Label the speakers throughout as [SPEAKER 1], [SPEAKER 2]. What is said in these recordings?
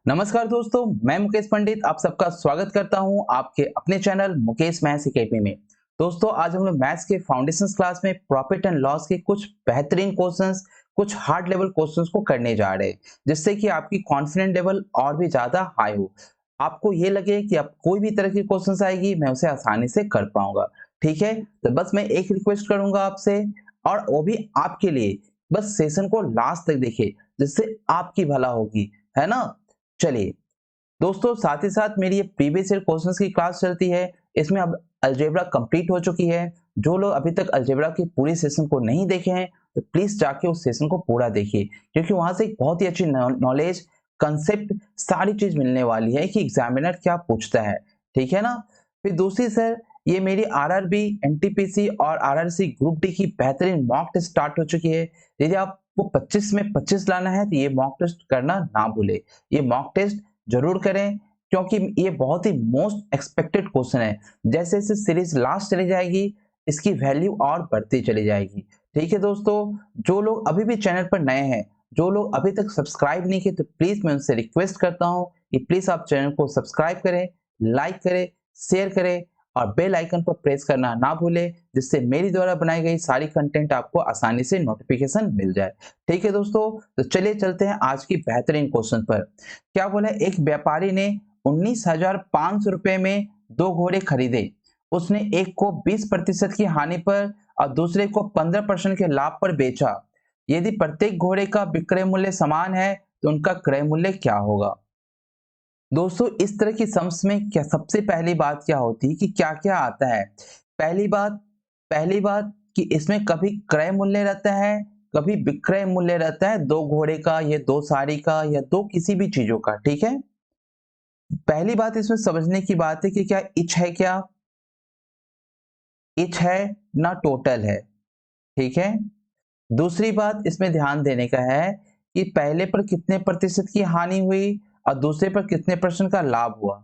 [SPEAKER 1] नमस्कार दोस्तों, मैं मुकेश पंडित आप सबका स्वागत करता हूं आपके अपने चैनल मुकेश मैथ्स एकेडमी में। दोस्तों, आज हम लोग मैथ्स के फाउंडेशंस क्लास में प्रॉफिट एंड लॉस के कुछ बेहतरीन क्वेश्चंस, कुछ हार्ड लेवल क्वेश्चंस को करने जा रहे हैं, जिससे कि आपकी कॉन्फिडेंस लेवल और भी ज्यादा हाई हो। आपको ये लगे कि अब कोई भी तरह की क्वेश्चंस आएगी मैं उसे आसानी से कर पाऊंगा। ठीक है, तो बस मैं एक रिक्वेस्ट करूंगा आपसे, और वो भी आपके लिए, बस सेशन को लास्ट तक देखिए, जिससे आपकी भला होगी, है ना। चलिए दोस्तों, साथ ही साथ मेरी ये प्रीवियस ईयर क्वेश्चंस की क्लास चलती है। इसमें अब अलजेब्रा कंप्लीट हो चुकी है। जो लोग अभी तक अलजेब्रा की पूरी सेशन को नहीं देखे हैं तो प्लीज जाके उस सेशन को पूरा देखिए, क्योंकि वहां से एक बहुत ही अच्छी नॉलेज, कंसेप्ट, सारी चीज मिलने वाली है कि एग्जामिनर क्या पूछता है। ठीक है ना। फिर दूसरी सर, ये मेरी आरआरबी, एनटीपीसी और आरआरसी ग्रुप डी की बेहतरीन मॉक टेस्ट स्टार्ट हो चुकी है। यदि आपको 25 में 25 लाना है तो ये मॉक टेस्ट करना ना भूले। ये मॉक टेस्ट जरूर करें, क्योंकि ये बहुत ही मोस्ट एक्सपेक्टेड क्वेश्चन है। जैसे जैसे सीरीज लास्ट चली जाएगी, इसकी वैल्यू और बढ़ती चली जाएगी। ठीक है दोस्तों, जो लोग अभी भी चैनल पर नए हैं, जो लोग अभी तक सब्सक्राइब नहीं किए, तो प्लीज मैं उनसे रिक्वेस्ट करता हूं कि प्लीज आप चैनल को सब्सक्राइब करें, लाइक करें, शेयर करें और बेल आइकन पर प्रेस करना ना भूलें, जिससे मेरी द्वारा बनाई गई सारी कंटेंट आपको आसानी से नोटिफिकेशन मिल जाए। ठीक है दोस्तों, तो चलिए चलते हैं आज की बेहतरीन क्वेश्चन पर। क्या बोला, एक व्यापारी ने 19,500 रुपए में 2 घोड़े खरीदे। उसने एक को 20% की हानि पर और दूसरे को 15% के लाभ पर बेचा। यदि प्रत्येक घोड़े का विक्रय मूल्य समान है तो उनका क्रय मूल्य क्या होगा। दोस्तों, इस तरह की सम्स में क्या सबसे पहली बात क्या होती है कि क्या क्या आता है। पहली बात कि इसमें कभी क्रय मूल्य रहता है, कभी विक्रय मूल्य रहता है, 2 घोड़े का या 2 साड़ी का या 2 किसी भी चीजों का। ठीक है, पहली बात इसमें समझने की बात है कि क्या इच है, क्या इच है ना टोटल है। ठीक है, दूसरी बात इसमें ध्यान देने का है कि पहले पर कितने प्रतिशत की हानि हुई और दूसरे पर कितने परसेंट का लाभ हुआ,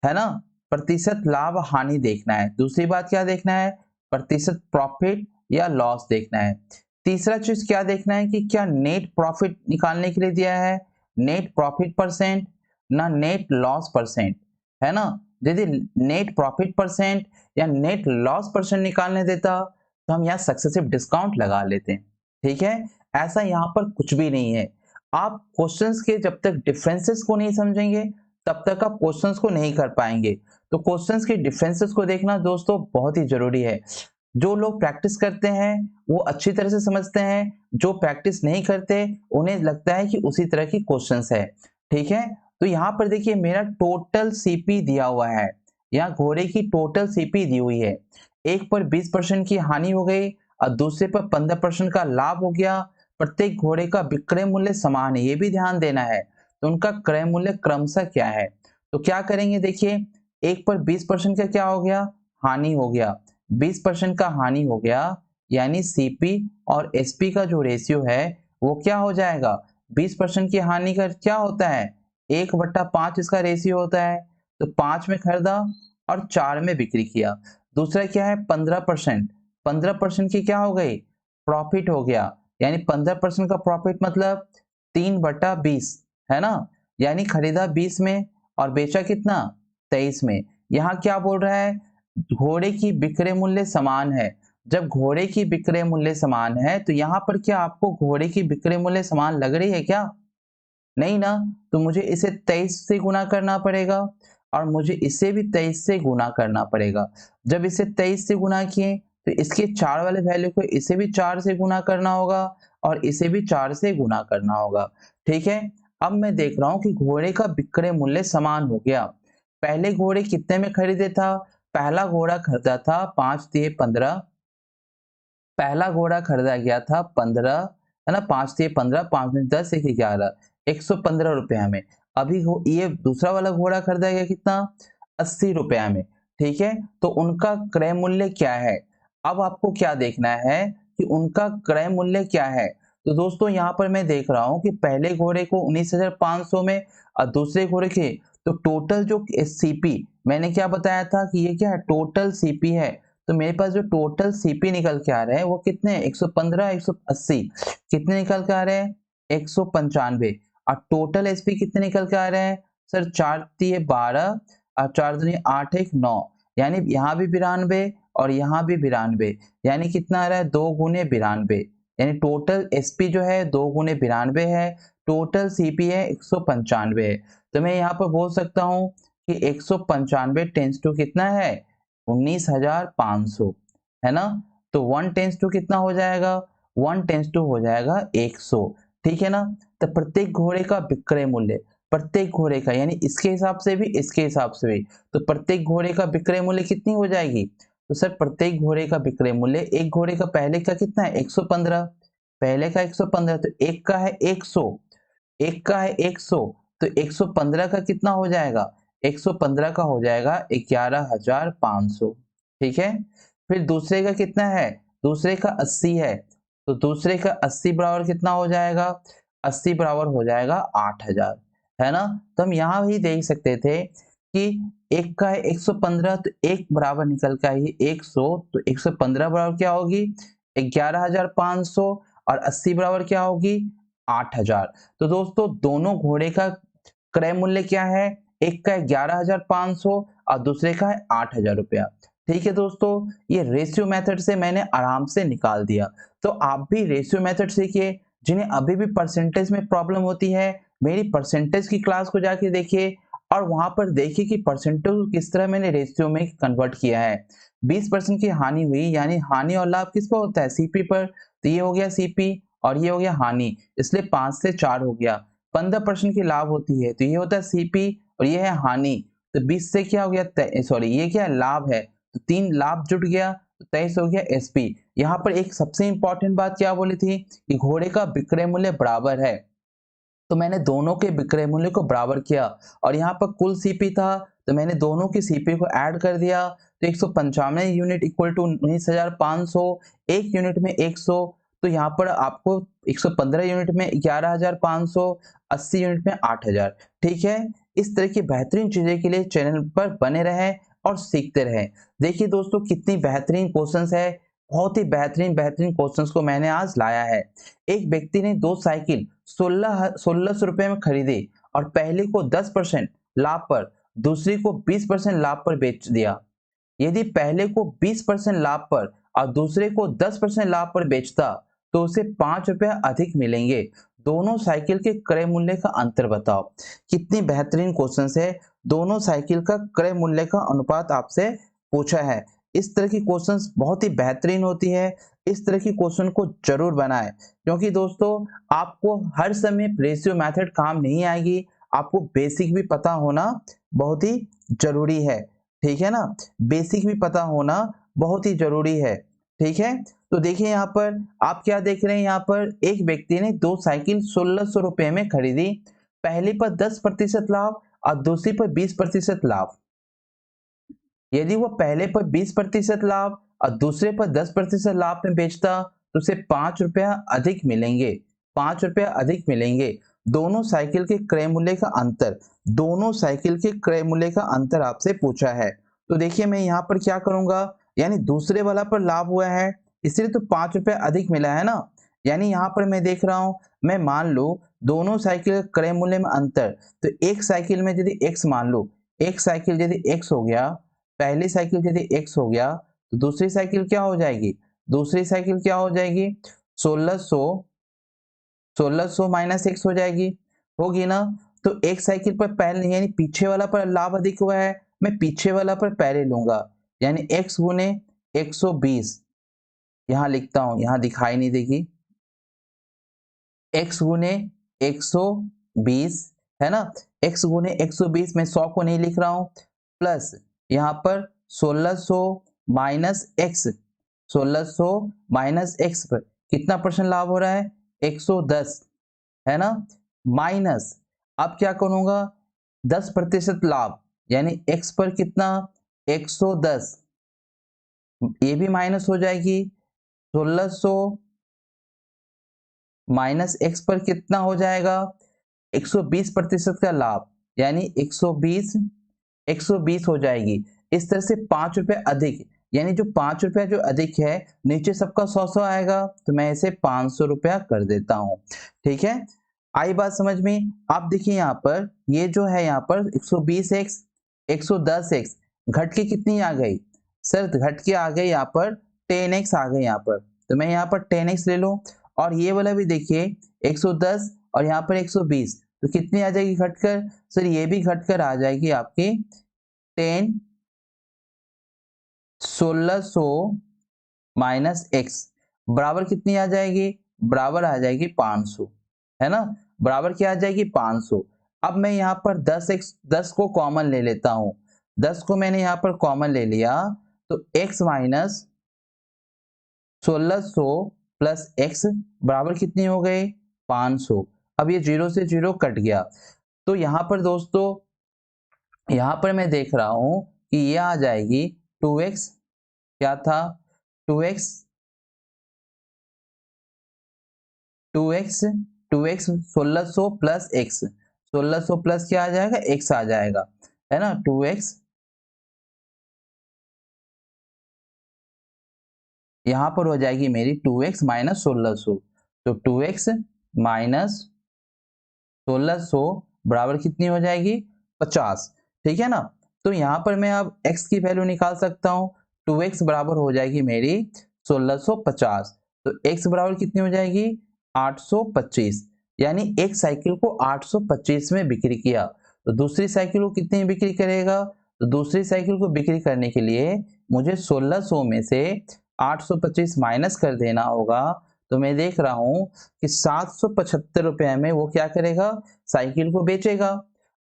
[SPEAKER 1] है ना। प्रतिशत लाभ हानि देखना है। दूसरी बात क्या देखना है, प्रतिशत प्रॉफिट या लॉस देखना है। तीसरा चीज क्या देखना है कि क्या नेट प्रॉफिट निकालने के लिए दिया है, नेट प्रॉफिट परसेंट ना नेट लॉस परसेंट, है ना। यदि नेट प्रॉफिट परसेंट या नेट लॉस परसेंट निकालने देता तो हम यहाँ सक्सेसिव डिस्काउंट लगा लेते हैं। ठीक है, ऐसा यहाँ पर कुछ भी नहीं है। आप क्वेश्चंस के जब तक डिफरेंसेस को नहीं समझेंगे तब तक आप क्वेश्चंस को नहीं कर पाएंगे। तो क्वेश्चंस के डिफरेंसेस को देखना दोस्तों बहुत ही जरूरी है। जो लोग प्रैक्टिस करते हैं वो अच्छी तरह से समझते हैं, जो प्रैक्टिस नहीं करते उन्हें लगता है कि उसी तरह की क्वेश्चंस है। ठीक है, तो यहाँ पर देखिए मेरा टोटल सीपी दिया हुआ है। यहाँ घोड़े की टोटल सीपी दी हुई है। एक पर 20% की हानि हो गई और दूसरे पर 15% का लाभ हो गया। प्रत्येक घोड़े का विक्रय मूल्य समान है, ये भी ध्यान देना है। तो उनका क्रय मूल्य क्रमशः क्या है। तो क्या करेंगे, देखिए एक पर 20% का क्या हो गया, हानि हो गया। 20% का हानि हो गया, यानी सीपी और एसपी का जो रेशियो है वो क्या हो जाएगा। 20% की हानि का क्या होता है, 1/5 इसका रेशियो होता है। तो 5 में खरीदा और 4 में बिक्री किया। दूसरा क्या है, 15%। 15% की क्या हो गई, प्रॉफिट हो गया। यानी 15% का प्रॉफिट मतलब 3/20, है ना। यानी खरीदा 20 में और बेचा कितना, 23 में। यहाँ क्या बोल रहा है, घोड़े की विक्रय मूल्य समान है। जब घोड़े की विक्रय मूल्य समान है तो यहाँ पर क्या आपको घोड़े की विक्रय मूल्य समान लग रही है क्या, नहीं ना। तो मुझे इसे 23 से गुना करना पड़ेगा और मुझे इसे भी 23 से गुना करना पड़ेगा। जब इसे 23 से गुना किए तो इसके 4 वाले वैल्यू को इसे भी 4 से गुना करना होगा और इसे भी 4 से गुना करना होगा। ठीक है, अब मैं देख रहा हूं कि घोड़े का विक्रय मूल्य समान हो गया। पहले घोड़े कितने में खरीदे था, पहला घोड़ा खरीदा था 5×3=15। पहला घोड़ा खरीदा गया था 15, है ना। 5×3=15, 5×10 = 11, 115 रुपया में। अभी ये दूसरा वाला घोड़ा खरीदा गया कितना, 80 रुपया में। ठीक है, तो उनका क्रय मूल्य क्या है। अब आपको क्या देखना है कि उनका क्रय मूल्य क्या है। तो दोस्तों यहाँ पर मैं देख रहा हूँ कि पहले घोड़े को 19,500 में और दूसरे घोड़े के, तो टोटल जो सीपी मैंने क्या बताया था कि ये क्या है, टोटल सीपी है। तो मेरे पास जो टोटल सीपी निकल के आ रहे हैं वो कितने, 115, 180, कितने निकल के आ रहे हैं, 195। और टोटल एसपी कितने निकल के आ रहे हैं सर 4 तिये 12 और 4 दूनी 8 1 9, यानी यहाँ भी 92 और यहाँ भी 92, यानी कितना आ रहा है 2 गुने 92, यानी टोटल एसपी जो है 2 गुने 92 है, टोटल सीपी है 195 है। तो मैं यहाँ पर बोल सकता हूँ कि 195 टेंस टू कितना है 19,500, है ना। तो 1 टेंस टू कितना हो जाएगा 1 टेंस टू हो जाएगा 100, ठीक है ना। तो प्रत्येक घोड़े का विक्रय मूल्य, प्रत्येक घोड़े का यानी इसके हिसाब से भी इसके हिसाब से भी, तो प्रत्येक घोड़े का विक्रय मूल्य कितनी हो जाएगी, तो सर प्रत्येक घोड़े का विक्रय मूल्य, एक घोड़े का पहले का कितना है 115, पहले का 115, तो एक का है 100, एक का है 100, तो 115 का कितना हो जाएगा 115 का हो जाएगा 11,500, ठीक है। फिर दूसरे का कितना है, दूसरे का 80 है, तो दूसरे का 80 बराबर कितना हो जाएगा 80 बराबर हो जाएगा 8,000, है ना। तो हम यहाँ भी देख सकते थे कि एक का है 115, तो एक बराबर निकल के आई 100, तो 115 बराबर क्या होगी 11,500 और 80 बराबर क्या होगी 8,000। तो दोस्तों दोनों घोड़े का क्रय मूल्य क्या है, एक का 11,500 और दूसरे का है 8,000 रुपया। ठीक है दोस्तों, ये रेशियो मेथड से मैंने आराम से निकाल दिया। तो आप भी रेशियो मेथड सीखिए। जिन्हें अभी भी परसेंटेज में प्रॉब्लम होती है, मेरी परसेंटेज की क्लास को जाके देखिए और वहां पर देखिए कि परसेंटेज को किस तरह मैंने रेशियो में कन्वर्ट किया है। 20% की हानि हुई, यानी हानि और लाभ किस पर होता है सीपी पर, तो ये हो गया सीपी और ये हो गया हानि, इसलिए 5 से 4 हो गया। 15% की लाभ होती है, तो ये होता है सीपी और ये है हानि, तो 20 से क्या हो गया सॉरी ये क्या है लाभ है, तो 3 लाभ जुट गया, तो 23 हो गया एसपी। यहाँ पर एक सबसे इंपॉर्टेंट बात क्या बोली थी कि घोड़े का विक्रय मूल्य बराबर है, तो मैंने दोनों के विक्रय मूल्य को बराबर किया और यहाँ पर कुल सीपी था, तो मैंने दोनों की सीपी को ऐड कर दिया, तो 195 यूनिट इक्वल टू 19,500, एक यूनिट में 100, तो यहाँ पर आपको 115 यूनिट में 11,500, 80 यूनिट में 8,000। ठीक है, इस तरह की बेहतरीन चीजें के लिए चैनल पर बने रहें और सीखते रहें। देखिए दोस्तों कितनी बेहतरीन क्वेश्चंस है, बहुत ही बेहतरीन बेहतरीन क्वेश्चंस को मैंने आज लाया है। एक व्यक्ति ने 2 साइकिल 1600 रुपए में खरीदी और पहले को 10% लाभ पर, दूसरी को 20% लाभ पर बेच दिया। यदि पहले को 20% लाभ पर और दूसरे को 10% लाभ पर बेचता तो उसे 5 रुपया अधिक मिलेंगे। दोनों साइकिल के क्रय मूल्य का अंतर बताओ। कितनी बेहतरीन क्वेश्चन है, दोनों साइकिल का क्रय मूल्य का अनुपात आपसे पूछा है। इस तरह की क्वेश्चंस बहुत ही बेहतरीन होती है, इस तरह की क्वेश्चन को जरूर बनाएं, क्योंकि दोस्तों आपको हर समय रेशियो मेथड काम नहीं आएगी, आपको बेसिक भी पता होना बहुत ही जरूरी है। ठीक है ना, बेसिक भी पता होना बहुत ही जरूरी है। ठीक है, तो देखिए यहाँ पर आप क्या देख रहे हैं, यहाँ पर एक व्यक्ति ने 2 साइकिल 1600 रुपए में खरीदी, पहले पर 10% लाभ और दूसरी पर 20% लाभ। यदि वो पहले पर 20% लाभ और दूसरे पर 10% लाभ में बेचता तो उसे 5 रुपया अधिक मिलेंगे, 5 रुपया अधिक मिलेंगे। दोनों साइकिल के क्रय मूल्य का अंतर, दोनों साइकिल के क्रय मूल्य का अंतर आपसे पूछा है। तो देखिए मैं यहाँ पर क्या करूंगा, यानी दूसरे वाला पर लाभ हुआ है इसलिए तो 5 रुपया अधिक मिला है ना, यानी यहाँ पर मैं देख रहा हूं, मैं मान लो दोनों साइकिल के क्रय मूल्य में अंतर, तो एक साइकिल में यदि x मान लो, एक साइकिल यदि x हो गया, पहली साइकिल यदि x हो गया तो दूसरी साइकिल क्या हो जाएगी, दूसरी साइकिल क्या हो जाएगी 1600 माइनस x हो जाएगी, होगी ना। तो एक साइकिल पर पहले यानी पीछे वाला पर लाभ अधिक हुआ है, मैं पीछे वाला पर पहले लूंगा, यानी x गुने 120, यहां लिखता हूं, यहां दिखाई नहीं देगी, x गुने 120 है ना, x गुने 120 में 100 को नहीं लिख रहा हूं, प्लस यहाँ पर 1600 माइनस x, 1600 माइनस x पर कितना परसेंट लाभ हो रहा है 110, है ना, माइनस अब क्या करूंगा 10% लाभ, यानी x पर कितना 110, ये भी माइनस हो जाएगी, 1600 माइनस x पर कितना हो जाएगा 120% का लाभ, यानी 120 हो जाएगी। इस तरह से 5 रुपए अधिक, यानी जो 5 रुपया जो अधिक है नीचे सबका 100 आएगा, तो मैं इसे 500 रुपया कर देता हूं। ठीक है, आई बात समझ में? आप देखिए यहाँ पर ये जो है यहाँ पर 120x 110x घट के कितनी आ गई सर? घट के आ गई यहाँ पर 10x आ गई यहाँ पर। तो मैं यहाँ पर 10x ले लूं और ये वाला भी देखिए 110 और यहाँ पर 120 तो कितनी आ जाएगी घटकर? सर ये भी घटकर आ जाएगी आपकी 10 1600 माइनस एक्स बराबर कितनी आ जाएगी? बराबर आ जाएगी 500, है ना? बराबर क्या आ जाएगी? 500। अब मैं यहाँ पर 10 को कॉमन ले लेता हूँ। 10 को मैंने यहाँ पर कॉमन ले लिया तो x माइनस 1600 प्लस x बराबर कितनी हो गई? 500। अब ये 0 से 0 कट गया। तो यहाँ पर दोस्तों यहाँ पर मैं देख रहा हूँ कि ये आ जाएगी 2x क्या था? 2x 2x 1600 plus x 1600 plus क्या आ जाएगा? x आ जाएगा, है ना? 2x यहाँ पर हो जाएगी मेरी 2x माइनस 1600 तो 2x माइनस 1600 बराबर कितनी हो जाएगी? 50। ठीक है ना? तो यहाँ पर मैं अब x की वैल्यू निकाल सकता हूँ। 2x बराबर हो जाएगी मेरी 1650 तो x बराबर कितनी हो जाएगी? 825। यानी एक साइकिल को 825 में बिक्री किया तो दूसरी साइकिल को कितनी बिक्री करेगा? तो दूसरी साइकिल को बिक्री करने के लिए मुझे 1600 में से 825 माइनस कर देना होगा। तो मैं देख रहा हूं कि 775 रुपए में वो क्या करेगा? साइकिल को बेचेगा।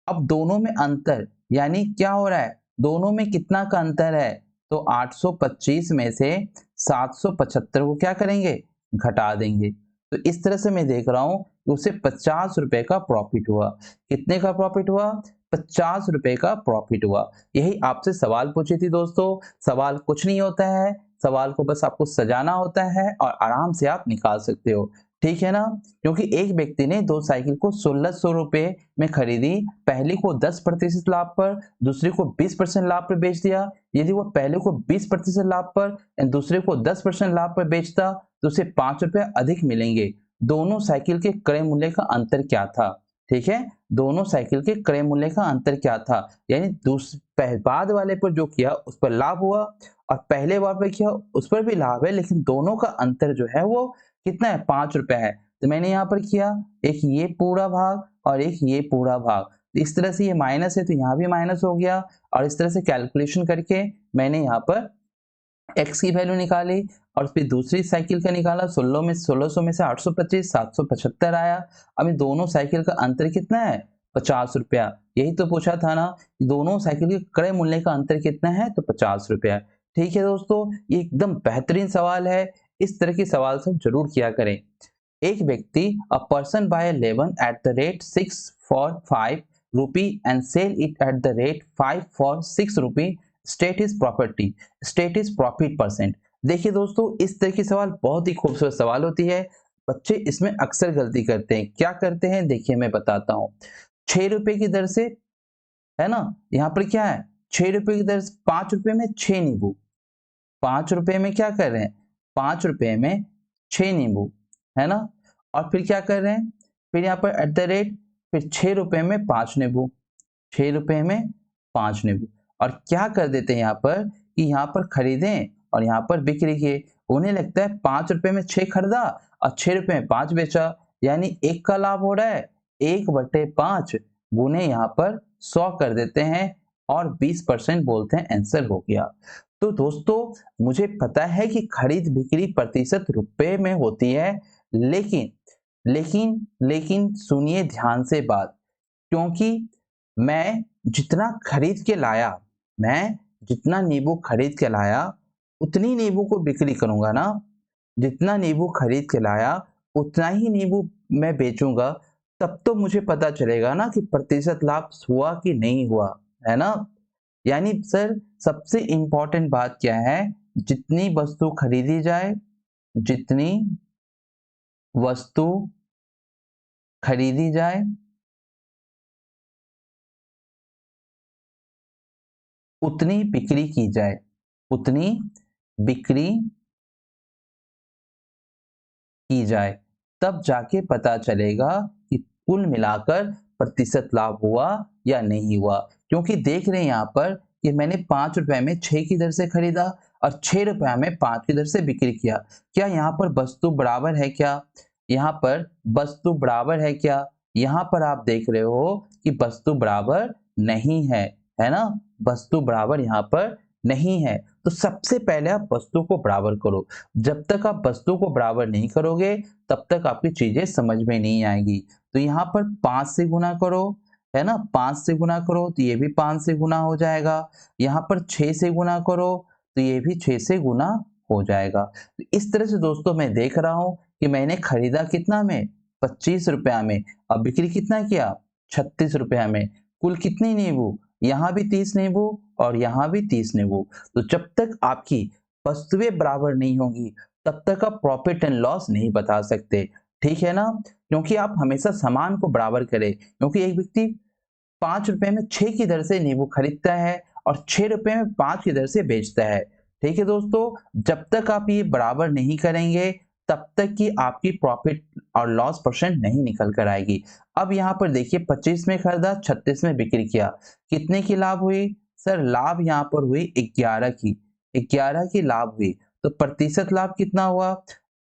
[SPEAKER 1] अब दोनों में अंतर यानी क्या हो रहा है? दोनों में कितना का अंतर है? तो 825 में से 775 को क्या करेंगे? घटा देंगे। तो इस तरह से मैं देख रहा हूं कि उसे 50 रुपए का प्रॉफिट हुआ। कितने का प्रॉफिट हुआ? 50 रुपए का प्रॉफिट हुआ। यही आपसे सवाल पूछी थी दोस्तों। सवाल कुछ नहीं होता है, सवाल को बस आपको सजाना होता है और आराम से आप निकाल सकते हो। ठीक है ना? क्योंकि एक व्यक्ति ने दो साइकिल को 1600 रुपए में खरीदी, पहली को 10% लाभ पर, दूसरी को 20% लाभ पर बेच दिया। यदि वो पहले को 20% लाभ पर और दूसरे को 10% लाभ पर बेचता तो उसे 5 रुपए अधिक मिलेंगे। दोनों साइकिल के क्रय मूल्य का अंतर क्या था? ठीक है, दोनों साइकिल के क्रय मूल्य का अंतर क्या था? यानी बाद वाले पर जो किया उस पर लाभ हुआ और पहले बार पे किया उस पर भी लाभ है, लेकिन दोनों का अंतर जो है वो कितना है? 5 रुपए है। तो मैंने यहाँ पर किया एक ये पूरा भाग और एक ये पूरा भाग। इस तरह से ये माइनस है तो यहाँ भी माइनस हो गया और इस तरह से कैलकुलेशन करके मैंने यहाँ पर x की वैल्यू निकाली और फिर दूसरी साइकिल का निकाला। 1600 में से 825 775 आया। अब इन दोनों साइकिल का अंतर कितना है? 50 रुपया। यही तो पूछा था ना, दोनों साइकिल के क्रय मूल्य का अंतर कितना है? तो 50 रुपया। ठीक है दोस्तों, ये एकदम बेहतरीन सवाल है। इस तरह के सवाल सब जरूर किया करें। एक व्यक्ति a person buy 11 at the rate 6 for 5 rupee and sell it at the rate 5 for 6 rupee state is property, state is profit percent. देखिए दोस्तों, इस तरह की सवाल बहुत ही खूबसूरत सवाल होती है। बच्चे इसमें अक्सर गलती करते हैं। क्या करते हैं देखिए मैं बताता हूँ। 6 रुपए की दर से, है ना, यहाँ पर क्या है? 6 रुपए की दर से 5 रुपए में 6 नींबू। 5 रुपए में क्या कर रहे हैं? 5 रुपए में 6 नींबू, है ना? और फिर क्या कर रहे हैं? फिर यहाँ पर एट द रेट, फिर 6 रुपए में 5 नींबू, 6 रुपए में 5 नींबू। और क्या कर देते हैं यहाँ पर कि यहाँ पर खरीदें और यहाँ पर बिक्री किए। उन्हें लगता है 5 रुपए में 6 खरीदा और 6 रुपए में 5 बेचा, यानी 1 का लाभ हो रहा है। 1/5 गुने यहाँ पर 100 कर देते हैं और 20% बोलते हैं, आंसर हो गया। तो दोस्तों मुझे पता है कि खरीद बिक्री प्रतिशत रुपए में होती है, लेकिन लेकिन सुनिए ध्यान से बात। क्योंकि मैं जितना खरीद के लाया, मैं जितना नींबू खरीद के लाया उतनी नींबू को बिक्री करूंगा ना। जितना नींबू खरीद के लाया उतना ही नींबू मैं बेचूंगा। तब तो मुझे पता चलेगा ना कि प्रतिशत लाभ हुआ कि नहीं हुआ, है ना? यानी सर सबसे इंपॉर्टेंट बात क्या है? जितनी वस्तु खरीदी जाए, जितनी वस्तु खरीदी जाए उतनी बिक्री की जाए, उतनी बिक्री की जाए। तब जाके पता चलेगा कि कुल मिलाकर प्रतिशत लाभ हुआ या नहीं हुआ। क्योंकि देख रहे हैं यहाँ पर कि मैंने 5 रुपए में 6 की दर से खरीदा और 6 रुपए में 5 की दर से बिक्री किया। क्या यहाँ पर वस्तु बराबर है क्या? यहाँ पर वस्तु बराबर है क्या? यहाँ पर आप देख रहे हो कि वस्तु बराबर नहीं है ना? वस्तु बराबर यहाँ पर नहीं है। तो सबसे पहले आप वस्तु को बराबर करो। जब तक आप वस्तु को बराबर नहीं करोगे तब तक आपकी चीजें समझ में नहीं आएगी। तो यहाँ पर 5 से गुना करो, है ना? 5 से गुना करो तो ये भी 5 से गुना हो जाएगा। यहाँ पर 6 से गुना करो तो ये भी 6 से गुना हो जाएगा। तो इस तरह से दोस्तों मैं देख रहा हूँ कि मैंने खरीदा कितना में? 25 रुपया में। अब बिक्री कितना किया? 36 रुपया में। कुल कितनी नींबू? यहाँ भी 30 नींबू और यहाँ भी 30 नींबू। तो जब तक आपकी वस्तुएं बराबर नहीं होंगी तब तक आप प्रॉफिट एंड लॉस नहीं बता सकते, ठीक है ना? क्योंकि आप हमेशा सामान को बराबर करें। क्योंकि एक व्यक्ति 5 रुपए में 6 की दर से नींबू खरीदता है और 6 रुपए में 5 की दर से बेचता है। ठीक है दोस्तों, जब तक आप ये बराबर नहीं करेंगे तब तक कि आपकी प्रॉफिट और लॉस परसेंट नहीं निकल कर आएगी। अब यहाँ पर देखिए 25 में खरीदा, 36 में बिक्री किया, कितने की लाभ हुई? सर लाभ यहाँ पर हुई 11 की, 11 की लाभ हुई। तो प्रतिशत लाभ कितना हुआ?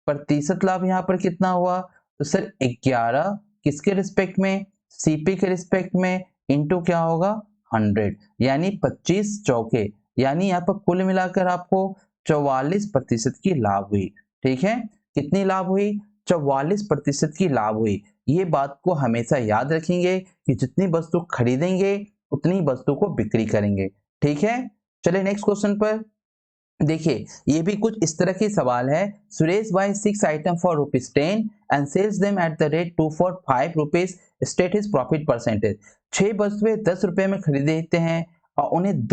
[SPEAKER 1] प्रतिशत लाभ यहाँ पर कितना हुआ? तो सर 11 किसके रिस्पेक्ट में? सीपी के रिस्पेक्ट में, इंटू क्या होगा? 100, यानी 25 चौके, यानी यहाँ पर कुल मिलाकर आपको 44% की लाभ हुई। ठीक है, कितनी लाभ हुई? 44% की लाभ हुई। ये बात को हमेशा याद रखेंगे कि जितनी वस्तु खरीदेंगे उतनी वस्तु को बिक्री करेंगे। ठीक है, चलिए नेक्स्ट क्वेश्चन पर देखिए। ये भी कुछ इस तरह के सवाल है। Suresh buy 6 item for ₹10 and sells them at the rate 2 for ₹5, state his profit percentage. 6 वस्तुएं 10 रुपए में खरीदते हैं और उन्हें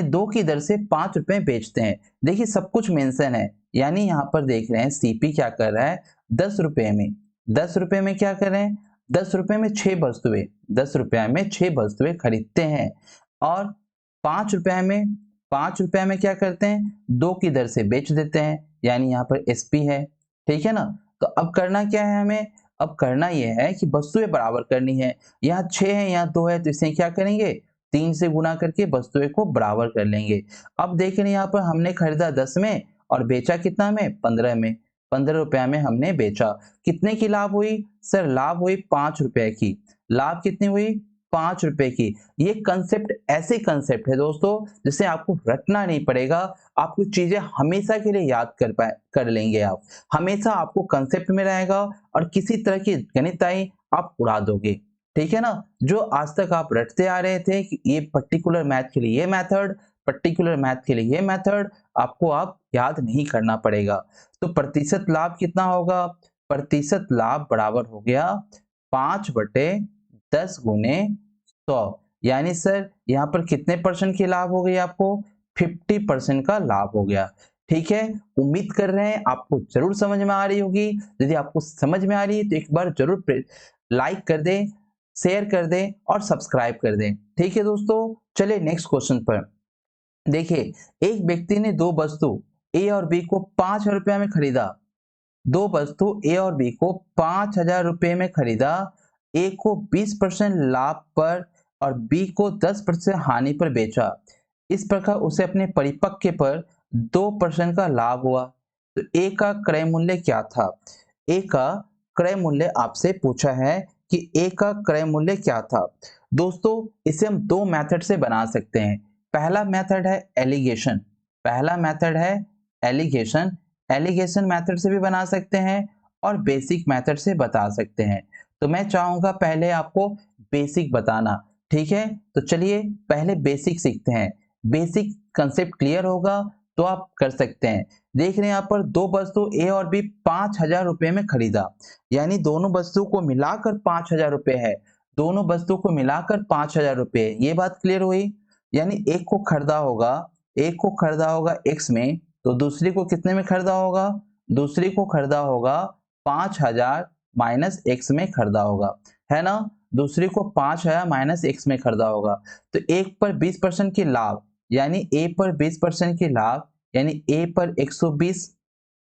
[SPEAKER 1] 2 की दर से 5 रुपए बेचते हैं। देखिए सब कुछ मेंशन है, यानी यहाँ पर देख रहे हैं सीपी क्या कर रहा है? 10 रुपए में क्या कर रहे हैं? 10 रुपए में 6 वस्तुएं, 10 रुपए में 6 वस्तुएं खरीदते हैं और 5 रुपए में क्या करते हैं? 2 की दर से बेच देते हैं, यानी यहाँ पर एसपी है। ठीक है ना? तो अब करना क्या है हमें? अब करना यह है कि वस्तुएं बराबर करनी है। यहाँ 6 है, यहाँ 2 है, तो इसे क्या करेंगे? 3 से गुना करके वस्तुएं को बराबर कर लेंगे। अब देख रहे हैं यहाँ पर हमने खरीदा 10 में और बेचा कितना में? 15 में। 15 रुपया में हमने बेचा। कितने की लाभ हुई? सर लाभ हुई 5 रुपए की। लाभ कितनी हुई? 5 रुपए की। ये कंसेप्ट ऐसे कंसेप्ट है दोस्तों जिसे आपको रटना नहीं पड़ेगा, आपको चीजें हमेशा के लिए याद कर लेंगे। आप हमेशा आपको कंसेप्ट में रहेगा और किसी तरह की गणित आई आप उड़ा दोगे। ठीक है ना? जो आज तक आप रटते आ रहे थे कि ये पर्टिकुलर मैथ के लिए ये मेथड, पर्टिकुलर मैथ के लिए ये मेथड, आपको आप याद नहीं करना पड़ेगा। तो प्रतिशत लाभ कितना होगा? प्रतिशत लाभ बराबर हो गया 5/10 गुने 100, यानी सर यहाँ पर कितने परसेंट की लाभ हो गई आपको? 50% का लाभ हो गया। ठीक है, उम्मीद कर रहे हैं आपको जरूर समझ में आ रही होगी। यदि आपको समझ में आ रही है तो एक बार जरूर लाइक कर दें, शेयर कर दें और सब्सक्राइब कर दें। ठीक है दोस्तों, चलिए नेक्स्ट क्वेश्चन पर देखिए। एक व्यक्ति ने 2 वस्तु ए और बी को 5,000 रुपया में खरीदा। 2 वस्तु ए और बी को 5,000 रुपये में खरीदा। ए को 20% लाभ पर और बी को 10% हानि पर बेचा। इस प्रकार उसे अपने परिपक्व पर 2% का लाभ हुआ। तो ए का क्रय मूल्य क्या था? ए का क्रय मूल्य आपसे पूछा है कि ए का क्रय मूल्य क्या था। दोस्तों इसे हम 2 मेथड से बना सकते हैं। पहला मेथड है एलिगेशन, एलिगेशन मेथड से भी बना सकते हैं और बेसिक मेथड से बता सकते हैं। तो मैं चाहूंगा पहले आपको बेसिक बताना। ठीक है, तो चलिए पहले बेसिक सीखते हैं। बेसिक कंसेप्ट क्लियर होगा तो आप कर सकते हैं। देख रहे हैं यहाँ पर 2 वस्तु ए और बी 5,000 रुपये में खरीदा, यानी दोनों वस्तु को मिलाकर 5,000 रुपये है। दोनों वस्तु को मिलाकर 5,000 रुपये, ये बात क्लियर हुई। यानी एक को खरीदा होगा x में, तो दूसरी को कितने में खरीदा होगा? दूसरी को खरीदा होगा 5,000 माइनस x में खरीदा होगा, है ना? दूसरी को 5,000 माइनस x में खरीदा होगा। तो एक पर 20% की लाभ, यानी a पर 20% की लाभ, यानी a पर 120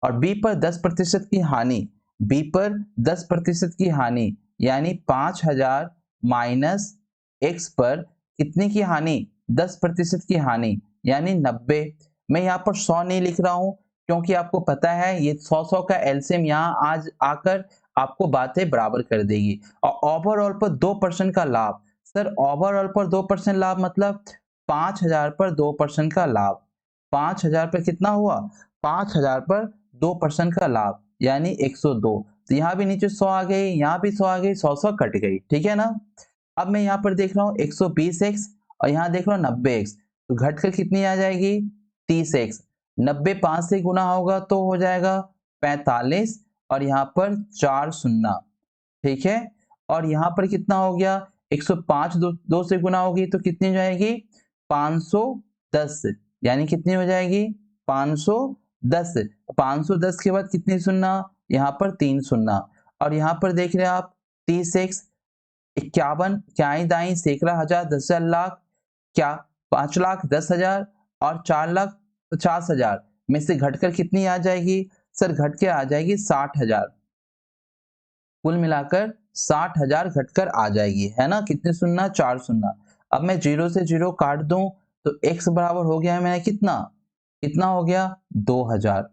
[SPEAKER 1] और b पर 10% की हानि, b पर 10% की हानि, यानी 5000 माइनस x पर कितने की हानि, 10% की हानि यानी 90। मैं यहाँ पर 100 नहीं लिख रहा हूँ क्योंकि आपको पता है ये 100 का एलसीएम यहाँ आज आकर आपको बातें बराबर कर देगी। और ओवरऑल पर 2% का लाभ, सर ओवरऑल पर 2% लाभ मतलब 5000 पर 2% का लाभ, 5000 पर कितना हुआ, 5000 पर 2% का लाभ यानी 102। तो यहाँ भी नीचे 100 आ गई, यहाँ भी 100 आ गई, 100 कट गई, ठीक है ना। अब मैं यहाँ पर देख रहा हूँ 120x और यहाँ देख रहा हूँ 90x, तो घटकर कितनी आ जाएगी, 30x। 90 5 से गुना होगा तो हो जाएगा 45 और यहाँ पर 4 शून्य, ठीक है। और यहाँ पर कितना हो गया, 105 दो से गुना होगी तो कितनी हो जाएगी, 510 यानी कितनी हो जाएगी, 510। 510 के बाद कितनी शून्य, यहाँ पर 3 शून्य। और यहाँ पर देख रहे हैं आप 30x, 51 क्याई दाई सैकड़ा हजार 10,000 लाख, क्या 5,10,000 और 4,50,000 में से घटकर कितनी आ जाएगी, सर घट के आ जाएगी 60,000। कुल मिलाकर 60,000 घटकर आ जाएगी, है ना। कितने शून्य, 4 शून्य। अब मैं 0 से 0 काट दूं तो x बराबर हो गया है मैंने कितना, कितना हो गया, 2000,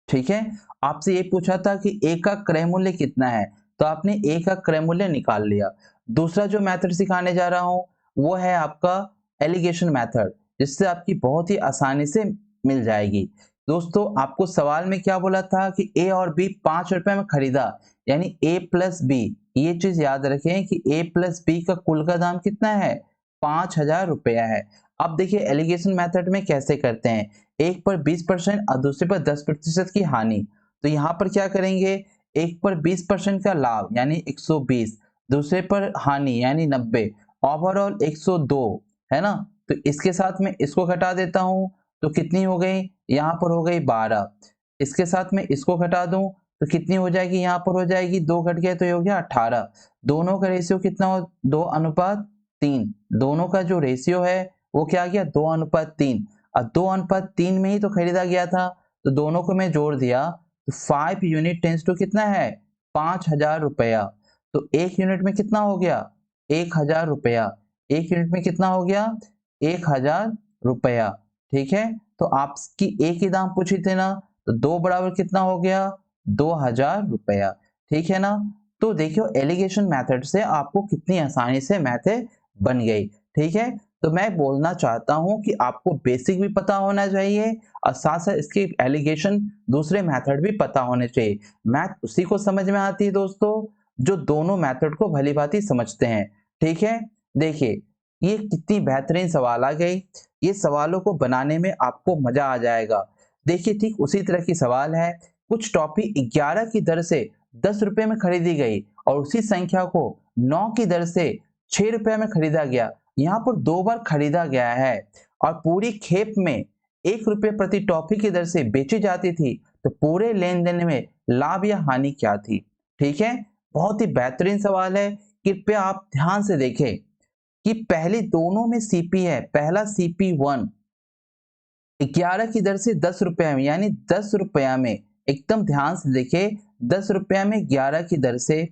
[SPEAKER 1] ठीक है। आपसे ये पूछा था कि a का क्रय मूल्य कितना है, तो आपने a का क्रय मूल्य निकाल लिया। दूसरा जो मेथड सिखाने जा रहा हूं वो है आपका एलिगेशन मेथड, जिससे आपकी बहुत ही आसानी से मिल जाएगी। दोस्तों आपको सवाल में क्या बोला था कि a और b 5 रुपए में खरीदा, यानी a प्लस b, ये चीज याद रखें कि a प्लस b का कुल का दाम कितना है, 5,000 रुपया है। अब देखिए एलिगेशन मेथड में कैसे करते हैं, एक पर 20% और दूसरे पर 10% की हानि। तो यहाँ पर क्या करेंगे, एक पर 20% का लाभ यानी 120, दूसरे पर हानि यानी 90, ओवरऑल 102, है ना। तो इसके साथ में इसको घटा देता हूँ तो कितनी हो गई, यहाँ पर हो गई 12। इसके साथ में इसको घटा दूं तो कितनी हो जाएगी, यहाँ पर हो जाएगी 2 घट गया तो ये हो गया 18। दोनों का रेशियो कितना हो, 2:3। दोनों का जो रेशियो है वो क्या आ गया, 2:3। और 2:3 में ही तो खरीदा गया था, तो दोनों को मैं जोड़ दिया तो 5 यूनिट टेंस टू कितना है, 5,000 रुपया। तो 1 यूनिट में कितना हो गया, 1,000 रुपया। 1 यूनिट में कितना हो गया, 1,000 रुपया, ठीक है। तो आपकी एक ही दाम पूछी थे ना, तो 2 बराबर कितना हो गया, 2,000 रुपया, ठीक है ना। तो देखियो एलिगेशन मेथड से आपको कितनी आसानी से मैथ बन गई, ठीक है। तो मैं बोलना चाहता हूं कि आपको बेसिक भी पता होना चाहिए और साथ साथ इसके एलिगेशन दूसरे मेथड भी पता होने चाहिए। मैथ उसी को समझ में आती है दोस्तों जो दोनों मेथड को भली भांति समझते हैं, ठीक है। देखिए ये कितनी बेहतरीन सवाल आ गई, ये सवालों को बनाने में आपको मजा आ जाएगा। देखिए ठीक उसी तरह की सवाल है, कुछ टॉफी 11 की दर से 10 रुपए में खरीदी गई और उसी संख्या को 9 की दर से 6 रुपए में खरीदा गया। यहाँ पर 2 बार खरीदा गया है और पूरी खेप में 1 रुपए प्रति टॉफी की दर से बेची जाती थी, तो पूरे लेन देन में लाभ या हानि क्या थी, ठीक है। बहुत ही बेहतरीन सवाल है, कृपया आप ध्यान से देखें कि पहले दोनों में सीपी है, पहला CP1 11 की दर से 10 रुपया में, यानी 10 रुपया में, एकदम ध्यान से देखे, 10 रुपया में 11 की दर से,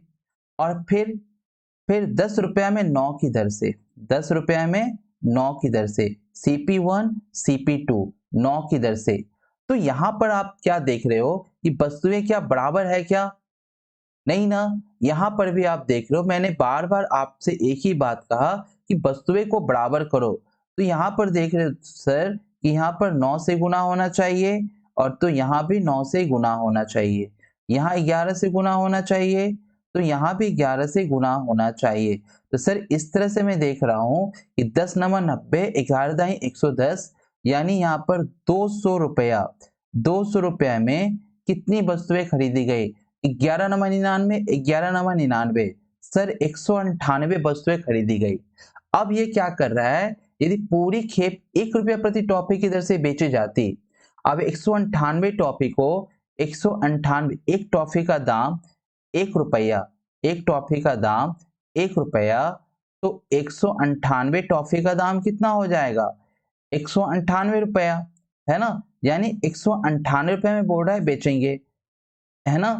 [SPEAKER 1] और फिर 10 रुपया में 9 की दर से, 10 रुपया में 9 की दर से, CP1 CP2 9 की दर से। तो यहां पर आप क्या देख रहे हो कि वस्तुएं क्या बराबर है क्या, नहीं ना। यहां पर भी आप देख रहे हो, मैंने बार बार आपसे एक ही बात कहा कि वस्तुएं को बराबर करो। तो यहाँ पर देख रहे हो सर कि यहाँ पर 9 से गुना होना चाहिए और तो यहाँ भी 9 से गुना होना चाहिए, यहाँ 11 से गुना होना चाहिए, तो यहाँ भी 11 से गुना होना चाहिए। तो सर इस तरह से मैं देख रहा हूँ कि 10 नंबर 90, 11 दाई 110, यानी यहाँ पर 200 रुपया, 200 रुपया में कितनी वस्तुएं खरीदी गई, 11 नंबर 99, 11 नंबर 99, सर 198 वस्तुएं खरीदी गई। अब ये क्या कर रहा है, यदि पूरी खेप 1 रुपया प्रति टॉफी की दर से बेची जाती, अब 198 टॉफी को 198, एक टॉफी का दाम 1 रुपया, एक टॉफी का दाम 1 रुपया, तो 198 टॉफी का दाम कितना हो जाएगा, 198 रुपया, है ना। यानी 198 रुपये में बोल रहा है बेचेंगे, है ना।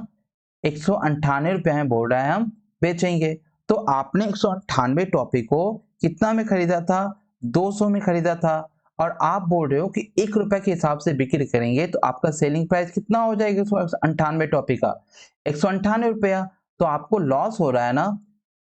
[SPEAKER 1] 198 रुपये में बोल रहा है हम बेचेंगे। तो आपने 198 टॉफी को कितना में खरीदा था? 200 में खरीदा था, और आप बोल रहे हो कि 1 रुपए के हिसाब से बिक्री करेंगे तो आपका सेलिंग प्राइस कितना हो जाएगा 198 टॉफी का? 198 रुपया। तो आपको लॉस हो रहा है ना,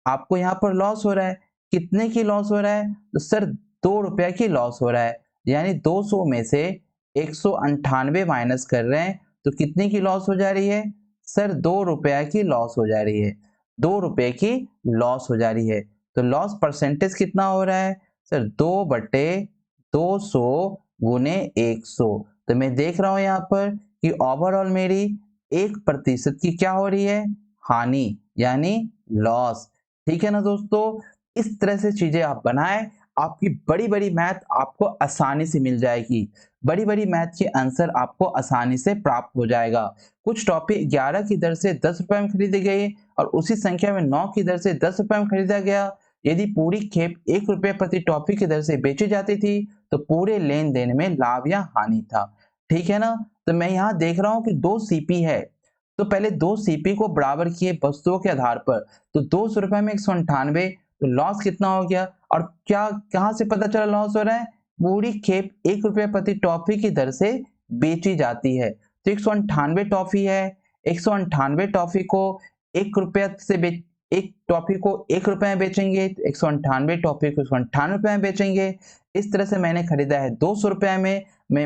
[SPEAKER 1] आपको यहाँ पर लॉस हो रहा है। कितने की लॉस हो रहा है? तो सर 2 रुपया की लॉस हो रहा है, यानी 200 में से 198 माइनस कर रहे हैं तो कितने की लॉस हो जा रही है? सर 2 रुपया की लॉस हो जा रही है, 2 रुपए की लॉस हो जा रही है। तो लॉस परसेंटेज कितना हो रहा है? सर 2/200 गुने 100। तो मैं देख रहा हूं यहाँ पर कि ओवरऑल मेरी 1% की क्या हो रही है? हानि, यानी लॉस। ठीक है ना दोस्तों, इस तरह से चीजें आप बनाएं, आपकी बड़ी बड़ी मैथ आपको आसानी से मिल जाएगी। बड़ी बड़ी मैथ के आंसर आपको आसानी से प्राप्त हो जाएगा। कुछ टॉपिक 11 की दर से 10 रुपए में खरीदे गए और उसी संख्या में 9 की दर से 10 रुपए में खरीदा गया। यदि पूरी खेप 1 रुपये प्रति टॉफी की दर से बेची जाती थी तो पूरे लेन देन में लाभ या हानि था। ठीक है ना, तो मैं यहाँ देख रहा हूँ कि 2 सीपी है, तो पहले 2 सीपी को बराबर किए वस्तुओं के आधार पर, तो 200 रुपए में 198, तो लॉस कितना हो गया? और क्या कहां से पता चला लॉस हो रहा है? पूरी खेप 1 रुपये प्रति टॉफी की दर से बेची जाती है। तो 198 टॉफी है, 198 टॉफी को 1 रुपया से एक टॉफी को 1 रुपए में बेचेंगे, 198 टॉफी को 198 रुपए में बेचेंगे। इस तरह से मैंने खरीदा है 200 रुपए में,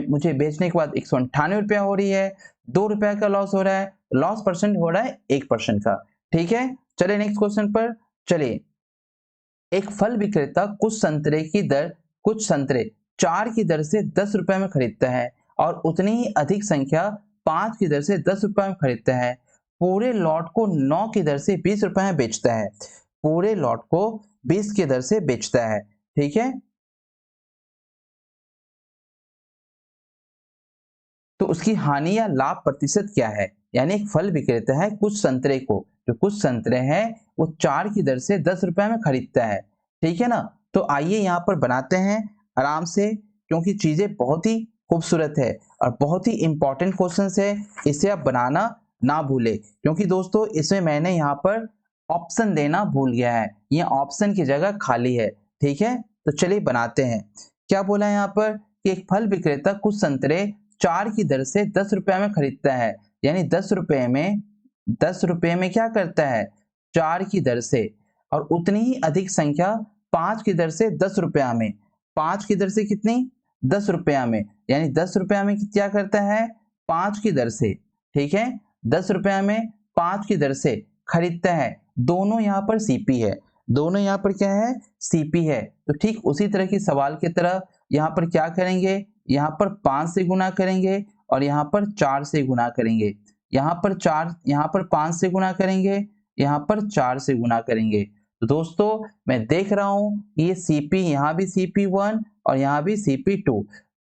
[SPEAKER 1] मुझे बेचने के बाद 198 रुपया हो रही है, 2 रुपया का लॉस हो रहा है, लॉस परसेंट हो रहा है 1% का। ठीक है, चलिए नेक्स्ट क्वेश्चन पर चलिए। एक फल विक्रेता कुछ संतरे 4 की दर से 10 रुपए में खरीदता है और उतनी ही अधिक संख्या 5 की दर से 10 रुपए में खरीदता है। पूरे लॉट को 9 की दर से 20 रुपए में बेचता है। पूरे लॉट को 20 की दर से बेचता है। ठीक है, तो उसकी हानि या लाभ प्रतिशत क्या है? यानी एक फल विक्रेता है, कुछ संतरे हैं वो 4 की दर से 10 रुपए में खरीदता है। ठीक है ना, तो आइए यहाँ पर बनाते हैं आराम से, क्योंकि चीजें बहुत ही खूबसूरत है और बहुत ही इंपॉर्टेंट क्वेश्चन है। इसे आप बनाना ना भूले, क्योंकि दोस्तों इसमें मैंने यहाँ पर ऑप्शन देना भूल गया है, ये ऑप्शन की जगह खाली है। ठीक है, तो चलिए बनाते हैं। क्या बोला है यहाँ पर कि एक फल विक्रेता कुछ संतरे 4 की दर से 10 रुपए में खरीदता है, यानी 10 रुपए में क्या करता है? 4 की दर से, और उतनी ही अधिक संख्या 5 की दर से 10 रुपया में, 5 की दर से कितनी? 10 रुपया में, यानी 10 रुपया में क्या करता है? 5 की दर से। ठीक है, 10 रुपया में 5 की दर से खरीदता है। दोनों यहाँ पर सीपी है, दोनों यहाँ पर क्या है? सीपी है। तो ठीक उसी तरह की सवाल की तरह यहाँ पर क्या करेंगे? यहाँ पर 5 से गुना करेंगे और यहाँ पर 4 से गुना करेंगे। यहाँ पर 5 से गुना करेंगे, यहाँ पर 4 से गुना करेंगे। तो दोस्तों मैं देख रहा हूँ ये सीपी, यहाँ भी CP1 और यहाँ भी CP2।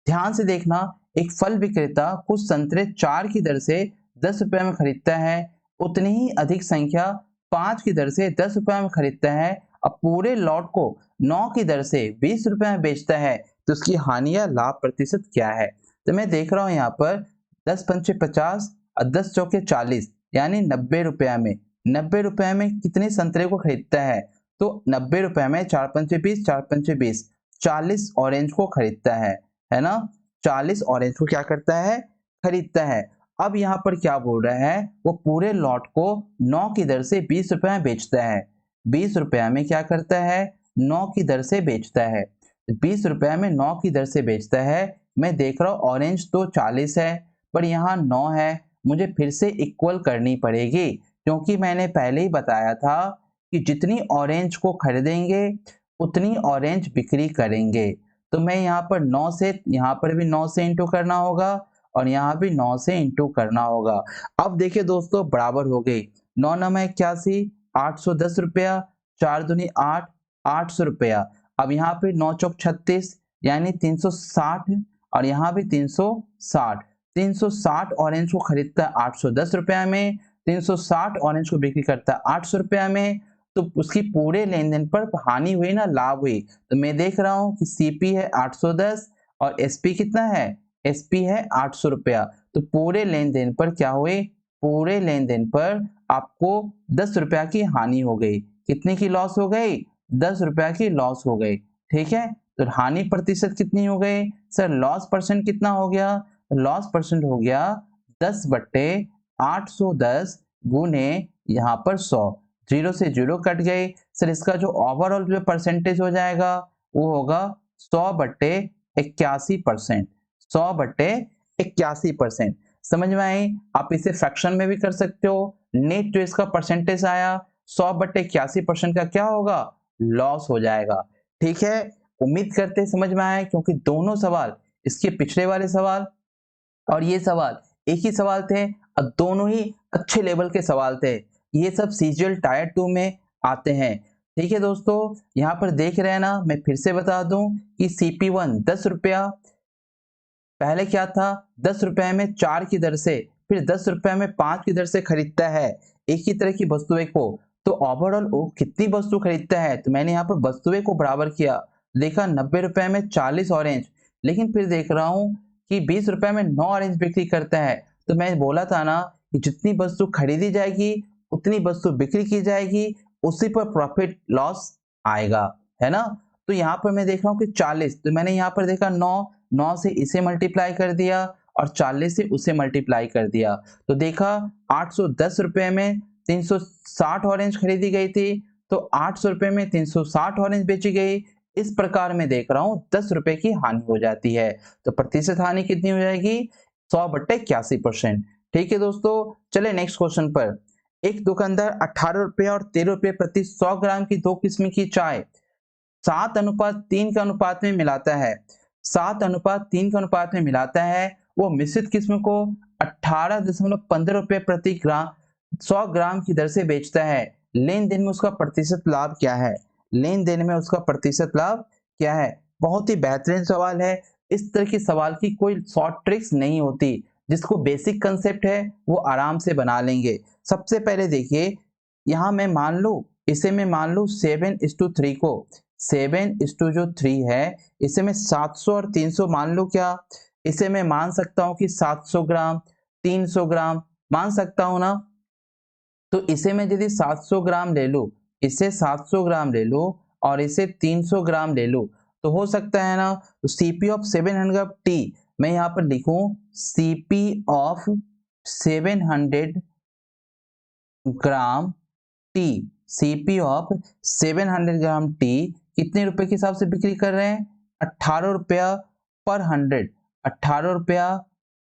[SPEAKER 1] ध्यान से देखना, एक फल विक्रेता कुछ संतरे 4 की दर से 10 रुपए में खरीदता है, उतनी ही अधिक संख्या 5 की दर से 10 रुपए में खरीदता है और पूरे लॉट को 9 की दर से 20 रुपए में बेचता है। तो उसकी हानि या लाभ प्रतिशत क्या है? तो मैं देख रहा हूं यहाँ पर 10 पंचे 50 और 10 चौके 40, यानी 90 रुपया में, 90 रुपए में कितने संतरे को खरीदता है? तो 90 रुपए में 4 पंचे 20, 4 पंचे 20, 40 ऑरेंज को खरीदता है ना? 40 ऑरेंज को क्या करता है? खरीदता है। अब यहाँ पर क्या बोल रहा है? वो पूरे लॉट को 9 की दर से 20 रुपए में बेचता है। 20 रुपया में क्या करता है? 9 की दर से बेचता है। 20 रुपया में 9 की दर से बेचता है। मैं देख रहा हूँ ऑरेंज तो 40 है पर यहाँ 9 है, मुझे फिर से इक्वल करनी पड़ेगी, क्योंकि मैंने पहले ही बताया था कि जितनी ऑरेंज को खरीदेंगे उतनी ऑरेंज बिक्री करेंगे। तो मैं यहाँ पर 9 से, यहाँ पर भी 9 से इंटू करना होगा और यहाँ भी 9 से इंटू करना होगा। अब देखिए दोस्तों बराबर हो गई, 9 9 81, 810 रुपया, 4 दूनी 8, 800 रुपया। अब यहाँ पे 9 चौक 36 यानी 360 और यहाँ भी 360, 360 ऑरेंज को खरीदता है 810 रुपया में, 360 ऑरेंज को बिक्री करता है 800 रुपया में। तो उसकी पूरे लेन देन पर हानि हुई ना लाभ हुई? तो मैं देख रहा हूँ कि CP है 810 और SP कितना है? SP है 800 रुपया। तो पूरे लेन देन पर क्या हुई? पूरे लेन देन पर आपको 10 रुपया की हानि हो गई। कितने की लॉस हो गई? 10 रुपया की लॉस हो गई। ठीक है, तो हानि प्रतिशत कितनी हो गई? सर लॉस परसेंट कितना हो गया? लॉस परसेंट हो गया 10/810 गुने यहाँ पर 100। 0 से 0 कट गए। सर इसका जो ओवरऑल जो परसेंटेज हो जाएगा वो होगा 100/81%। 100/81%। समझ में आई? आप इसे फ्रैक्शन में भी कर सकते हो। नेट जो इसका परसेंटेज आया 100/81% का क्या होगा? लॉस हो जाएगा। ठीक है, उम्मीद करते हैं समझ में आया, क्योंकि दोनों सवाल, इसके पिछले वाले सवाल और ये सवाल एक ही सवाल थे और दोनों ही अच्छे लेवल के सवाल थे। ये सब सीजीएल टायर 2 में आते हैं। ठीक है दोस्तों, यहाँ पर देख रहे हैं ना, मैं फिर से बता दूं कि CP1 10 रुपया, पहले क्या था 10 रुपए में 4 की दर से, फिर 10 रुपए में 5 की दर से खरीदता है एक ही तरह की वस्तुएं को, तो ओवरऑल वो कितनी वस्तु खरीदता है? तो मैंने यहाँ पर वस्तुएं को बराबर किया, देखा 90 रुपए में 40 ऑरेंज, लेकिन फिर देख रहा हूँ कि 20 रुपए में 9 ऑरेंज बिक्री करता है। तो मैं बोला था ना कि जितनी वस्तु खरीदी जाएगी उतनी वस्तु बिक्री की जाएगी, उसी पर प्रॉफिट लॉस आएगा, है ना। तो यहाँ पर मैं देख रहा हूँ कि 40, तो मैंने यहाँ पर देखा 9 से इसे मल्टीप्लाई कर दिया और 40 से उसे मल्टीप्लाई कर दिया, तो देखा 810 रुपए में 360 ऑरेंज खरीदी गई थी, तो 800 रुपए में 360 ऑरेंज बेची गई। इस प्रकार मैं देख रहा हूं 10 रुपए की हानि हो जाती है, तो प्रतिशत हानि कितनी हो जाएगी? 100/81%। ठीक है दोस्तों, चले नेक्स्ट क्वेश्चन पर। एक दुकानदार 18 रुपए और 13 रुपए प्रति 100 ग्राम की 2 किस्म की चाय 7:3 के अनुपात में मिलाता है। 7:3 के अनुपात में मिलाता है। वो मिश्रित किस्म को 18.15 रुपए प्रति ग्राम 100 ग्राम की दर से बेचता है। लेन देन में उसका प्रतिशत लाभ क्या है? लेन देन में उसका प्रतिशत लाभ क्या है? बहुत ही बेहतरीन सवाल है। इस तरह के सवाल की कोई शॉर्ट ट्रिक्स नहीं होती। जिसको बेसिक कंसेप्ट है वो आराम से बना लेंगे। सबसे पहले देखिए, यहाँ मैं मान लूं, इसे मैं मान लूं 7:3 को, 7:3 है, इसे मैं 700 और 300 मान लूं क्या? इसे मैं मान सकता हूं कि 700 ग्राम 300 ग्राम मान सकता हूं ना। तो इसे मैं यदि 700 ग्राम ले लूं, इसे 700 ग्राम ले लूं और इसे 300 ग्राम ले लूं, तो हो सकता है ना। तो CP ऑफ 700 टी मैं यहाँ पर लिखूं CP of 700 gram T, CP of 700 gram T कितने रुपए के हिसाब से बिक्री कर रहे हैं? 18 रुपया पर 100, 18 रुपया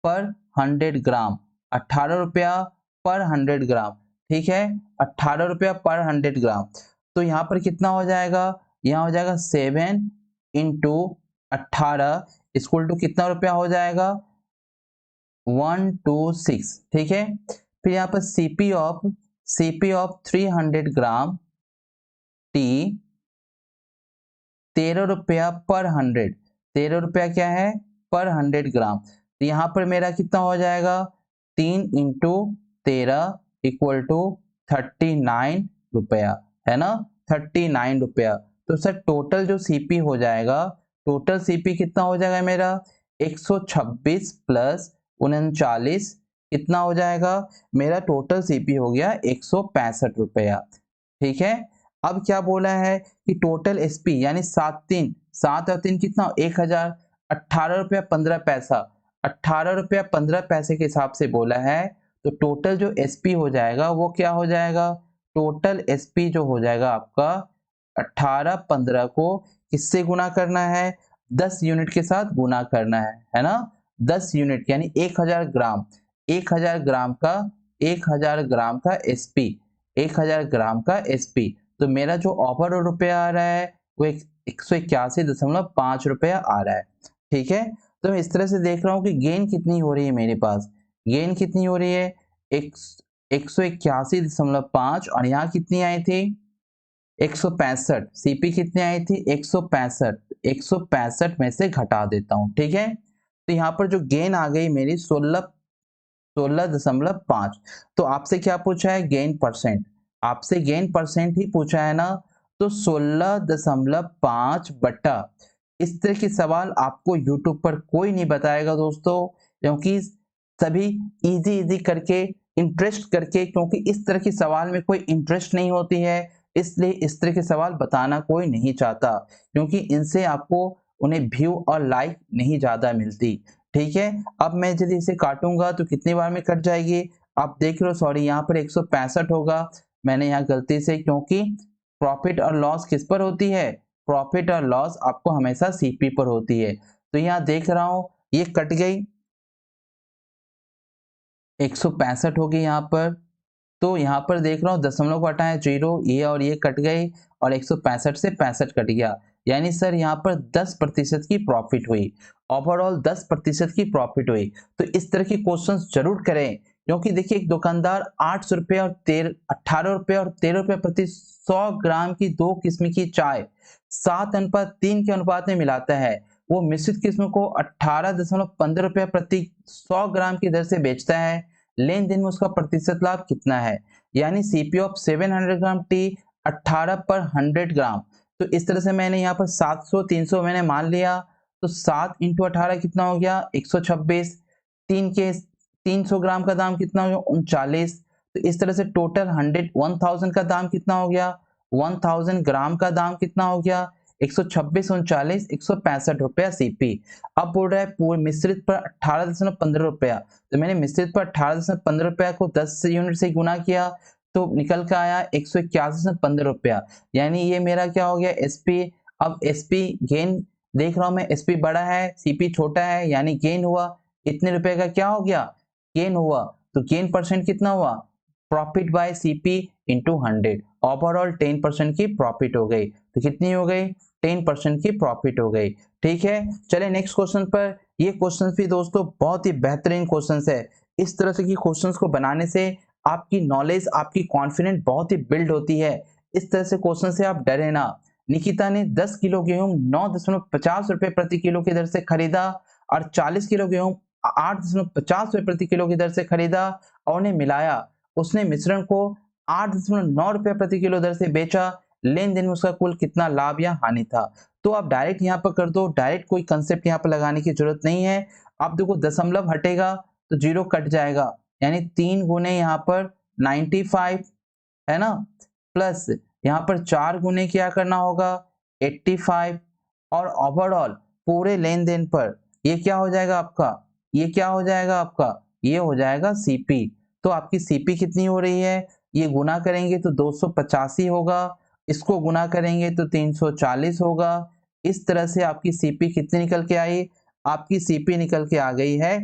[SPEAKER 1] पर 100 ग्राम, 18 रुपया पर 100 ग्राम। ठीक है, 18 रुपया पर 100 ग्राम। तो यहाँ पर कितना हो जाएगा? यहाँ हो जाएगा 7 इंटू 18 इक्वल टू कितना रुपया हो जाएगा? 126। ठीक है, फिर यहाँ पर CP ऑफ 300 ग्राम टी 13 रुपया पर 100, 13 रुपया क्या है? पर 100 ग्राम। तो यहाँ पर मेरा कितना हो जाएगा? 3 इंटू 13 इक्वल टू 39 रुपया, है ना, 39 रुपया। तो सर टोटल जो CP हो जाएगा, टोटल CP कितना हो जाएगा मेरा? 126 प्लस 39 कितना हो जाएगा? मेरा टोटल CP हो गया 165 रुपया। ठीक है, अब क्या बोला है कि टोटल SP यानी 7 और 3 कितना? 1000, 18 रुपया 15 पैसा, 18 रुपया 15 पैसे के हिसाब से बोला है। तो टोटल जो SP हो जाएगा वो क्या हो जाएगा? टोटल SP जो हो जाएगा आपका 18 15 को किससे गुना करना है? 10 यूनिट के साथ गुना करना है ना। 10 यूनिट यानी 1000 ग्राम, 1000 ग्राम का 1000 ग्राम का SP, 1000 ग्राम का SP। तो मेरा जो ओवरऑल रुपया आ रहा है वो 181.5 रुपया आ रहा है। ठीक है, तो मैं इस तरह से देख रहा हूँ कि गेन कितनी हो रही है मेरे पास। गेन कितनी हो रही है? 181.5 और यहाँ कितनी आई थी? 165। CP कितनी आई थी? 165। 165 में से घटा देता हूँ। ठीक है, तो यहाँ पर जो गेन आ गई मेरी 16.5। तो आपसे क्या पूछा है? Gain percent. आपसे गेन परसेंट ही पूछा है ना, तो 16.5 बटा, इस तरह के सवाल आपको YouTube पर कोई नहीं बताएगा दोस्तों, क्योंकि सभी इजी करके इंटरेस्ट करके, क्योंकि इस तरह की सवाल में कोई इंटरेस्ट नहीं होती है, इसलिए इस तरह के सवाल बताना कोई नहीं चाहता, क्योंकि इनसे आपको उन्हें व्यू और लाइक नहीं ज्यादा मिलती। ठीक है, अब मैं यदि इसे काटूंगा तो कितनी बार में कट जाएगी, आप देख लो, सॉरी यहाँ पर 165 होगा, मैंने यहाँ गलती से, क्योंकि प्रॉफिट और लॉस किस पर होती है, प्रॉफिट और लॉस आपको हमेशा सीपी पर होती है। तो यहाँ देख रहा हूं ये कट गई, 165 हो गई यहाँ पर। तो यहाँ पर देख रहा हूँ दशमलव को हटाए 0, ये और ये कट गई और 165 से 65 कट गया, यानी सर यहाँ पर 10% की प्रॉफिट हुई, ओवरऑल 10% की प्रॉफिट हुई। तो इस तरह के क्वेश्चंस जरूर करें, क्योंकि देखिए एक दुकानदार 800 रुपये और 18 रुपये और 13 रुपये प्रति 100 ग्राम की दो किस्म की चाय 7:3 के अनुपात में मिलाता है, वो मिश्रित किस्म को 18.15 रुपये प्रति 100 ग्राम की दर से बेचता है, लेन देन में उसका प्रतिशत लाभ कितना है, यानी सीपी ऑफ 700 ग्राम टी 18 पर 100 ग्राम। तो इस तरह से मैंने यहाँ पर 700 300 मैंने मान लिया, तो 7 इंटू 18 कितना हो गया 126, 300 ग्राम का दाम कितना हो गया 39। तो इस तरह से टोटल 1000 का दाम कितना हो गया, 1000 ग्राम का दाम कितना हो गया 126, 39, 165 रुपया सीपी। अब बोल रहा है पूरे मिश्रित पर 18.15 रुपया, तो मैंने मिश्रित पर 18.15 रुपया को 10 यूनिट से गुना किया, तो निकल के आया 181.15 रुपया, यानी ये मेरा क्या हो गया एसपी। अब एसपी गेन देख रहा हूं मैं, एसपी बड़ा है सीपी छोटा है, यानी गेन हुआ इतने रुपए का, क्या हो गया गेन हुआ। तो गेन परसेंट कितना हुआ, profit by CP into 100, overall 10% की प्रॉफिट हो गई। तो कितनी हो गई 10% की प्रॉफिट हो गई। ठीक है, चले नेक्स्ट क्वेश्चन पर। ये क्वेश्चन भी दोस्तों बहुत ही बेहतरीन क्वेश्चन है, इस तरह से की क्वेश्चंस को बनाने से आपकी नॉलेज आपकी कॉन्फिडेंस बहुत ही बिल्ड होती है। इस तरह से क्वेश्चन से आप डरे ना। निकिता ने 10 किलो गेहूं 9.50 रुपए प्रति किलो की दर से खरीदा और 40 किलो गेहूं 8.50 रुपए प्रति किलो की दर से खरीदा और उन्हें मिलाया, उसने मिश्रण को 8.9 रुपए प्रति किलो दर से बेचा, लेन देन में उसका कुल कितना लाभ या हानि था। तो आप डायरेक्ट यहाँ पर कर दो, डायरेक्ट कोई कंसेप्ट यहाँ पर लगाने की जरूरत नहीं है। आप देखो दशमलव हटेगा तो 0 कट जाएगा, यानी 3 गुने यहाँ पर 95 है ना, प्लस यहाँ पर 4 गुने क्या करना होगा 85, और ओवरऑल पूरे लेन देन पर ये क्या हो जाएगा आपका, ये क्या हो जाएगा आपका, ये हो जाएगा सीपी। तो आपकी सीपी कितनी हो रही है, ये गुना करेंगे तो 285 होगा, इसको गुना करेंगे तो 340 होगा। इस तरह से आपकी सीपी कितनी निकल के आई, आपकी सीपी निकल के आ गई है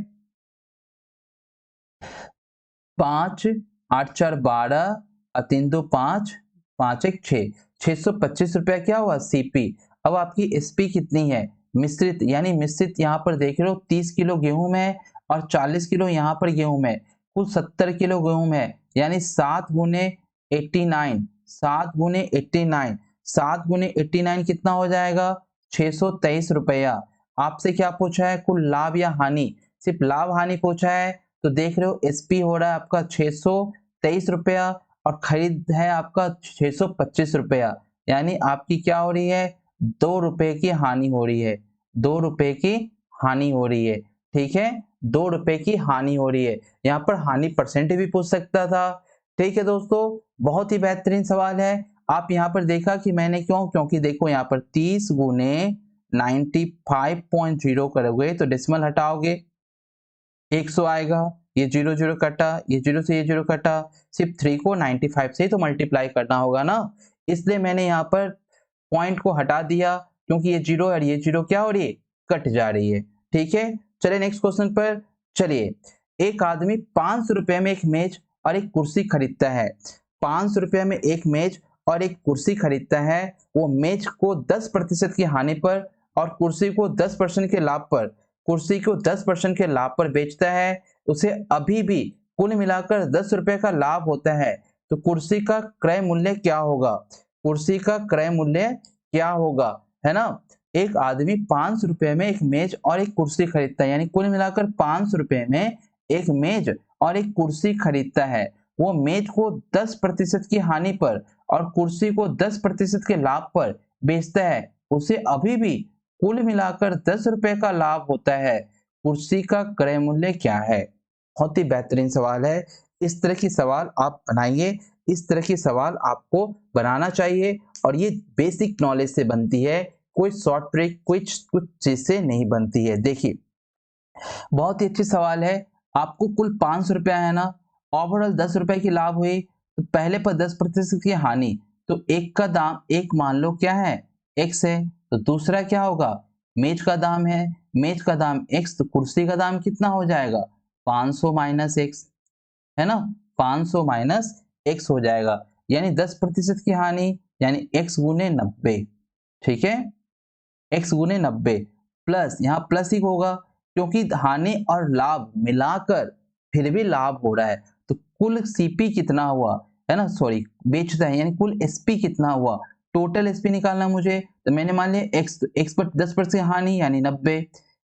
[SPEAKER 1] 5, 8 4 12 और 3 2 5, 5 1 6, 625 रुपया क्या हुआ सीपी। अब आपकी एसपी कितनी है, मिश्रित यानी मिश्रित यहाँ पर देख रहे हो 30 किलो गेहूं है और 40 किलो यहाँ पर गेहूं है, कुल 70 किलो गेहूं है, यानी 7 गुने 89, 7 गुने 89, 7 गुने 89 कितना हो जाएगा 623 रुपया। आपसे क्या पूछा है, कुल लाभ या हानि, सिर्फ लाभ हानि पूछा है। तो देख रहे हो एसपी हो रहा है आपका 623 रुपया और खरीद है आपका 625 रुपया, यानी आपकी क्या हो रही है 2 रुपए की हानि हो रही है, 2 रुपए की हानि हो रही है। ठीक है, 2 रुपए की हानि हो रही है, यहाँ पर हानि परसेंट भी पूछ सकता था। ठीक है दोस्तों, बहुत ही बेहतरीन सवाल है। आप यहाँ पर देखा कि मैंने क्यों, क्योंकि देखो यहाँ पर 30 गुने 95.0 करोगे तो डेसिमल हटाओगे 100 आएगा, ये 0 0 कटा, ये 0 से ये 0 कटा, सिर्फ 3 को 95 से ही तो मल्टीप्लाई करना होगा ना, इसलिए मैंने यहाँ पर पॉइंट को हटा दिया, क्योंकि ये 0 और ये 0 क्या हो रही है कट जा रही है। ठीक है, चलिए नेक्स्ट क्वेश्चन पर चलिए। एक आदमी 500 रुपये में एक मेज और एक कुर्सी खरीदता है, 500 रुपये में एक मेज और एक कुर्सी खरीदता है, वो मेज को 10% की हानि पर और कुर्सी को 10% के लाभ पर, कुर्सी को 10% के लाभ पर बेचता है, उसे अभी भी कुल मिलाकर 10 रुपए का लाभ होता है, तो कुर्सी का क्रय मूल्य क्या होगा, कुर्सी का क्रय मूल्य क्या होगा, है ना। एक आदमी 500 रुपए में एक मेज और एक कुर्सी खरीदता है, यानी कुल मिलाकर 500 रुपए में एक मेज और एक कुर्सी खरीदता है, वो मेज को 10% की हानि पर और कुर्सी को 10% के लाभ पर बेचता है, उसे अभी भी कुल मिलाकर 10 रुपए का लाभ होता है, कुर्सी का क्रय मूल्य क्या है। बहुत ही बेहतरीन सवाल है, इस तरह की सवाल आप बनाइए, इस तरह की सवाल आपको बनाना चाहिए और ये बेसिक नॉलेज से बनती है, कोई शॉर्ट ट्रिक कुछ चीज से नहीं बनती है। देखिए बहुत ही अच्छी सवाल है, आपको कुल 500 रुपया है ना, ओवरऑल 10 रुपए की लाभ हुई, तो पहले पर 10% की हानि, तो एक का दाम एक मान लो क्या है, x है, तो दूसरा क्या होगा, मेज का दाम है, मेज का दाम x, तो कुर्सी का दाम कितना हो जाएगा, 500 माइनस एक्स, है ना, 500 माइनस एक्स हो जाएगा, यानी 10% की हानि, यानी x गुने 90, ठीक है, x गुने 90 प्लस यहाँ प्लस ही होगा क्योंकि हानि और लाभ मिलाकर फिर भी लाभ हो रहा है, तो कुल सीपी कितना हुआ, है ना, सॉरी बेचता है, यानी कुल एसपी कितना हुआ, टोटल एसपी निकालना मुझे, तो मैंने मान लिया x, तो x पर 10% हानि यानी 90,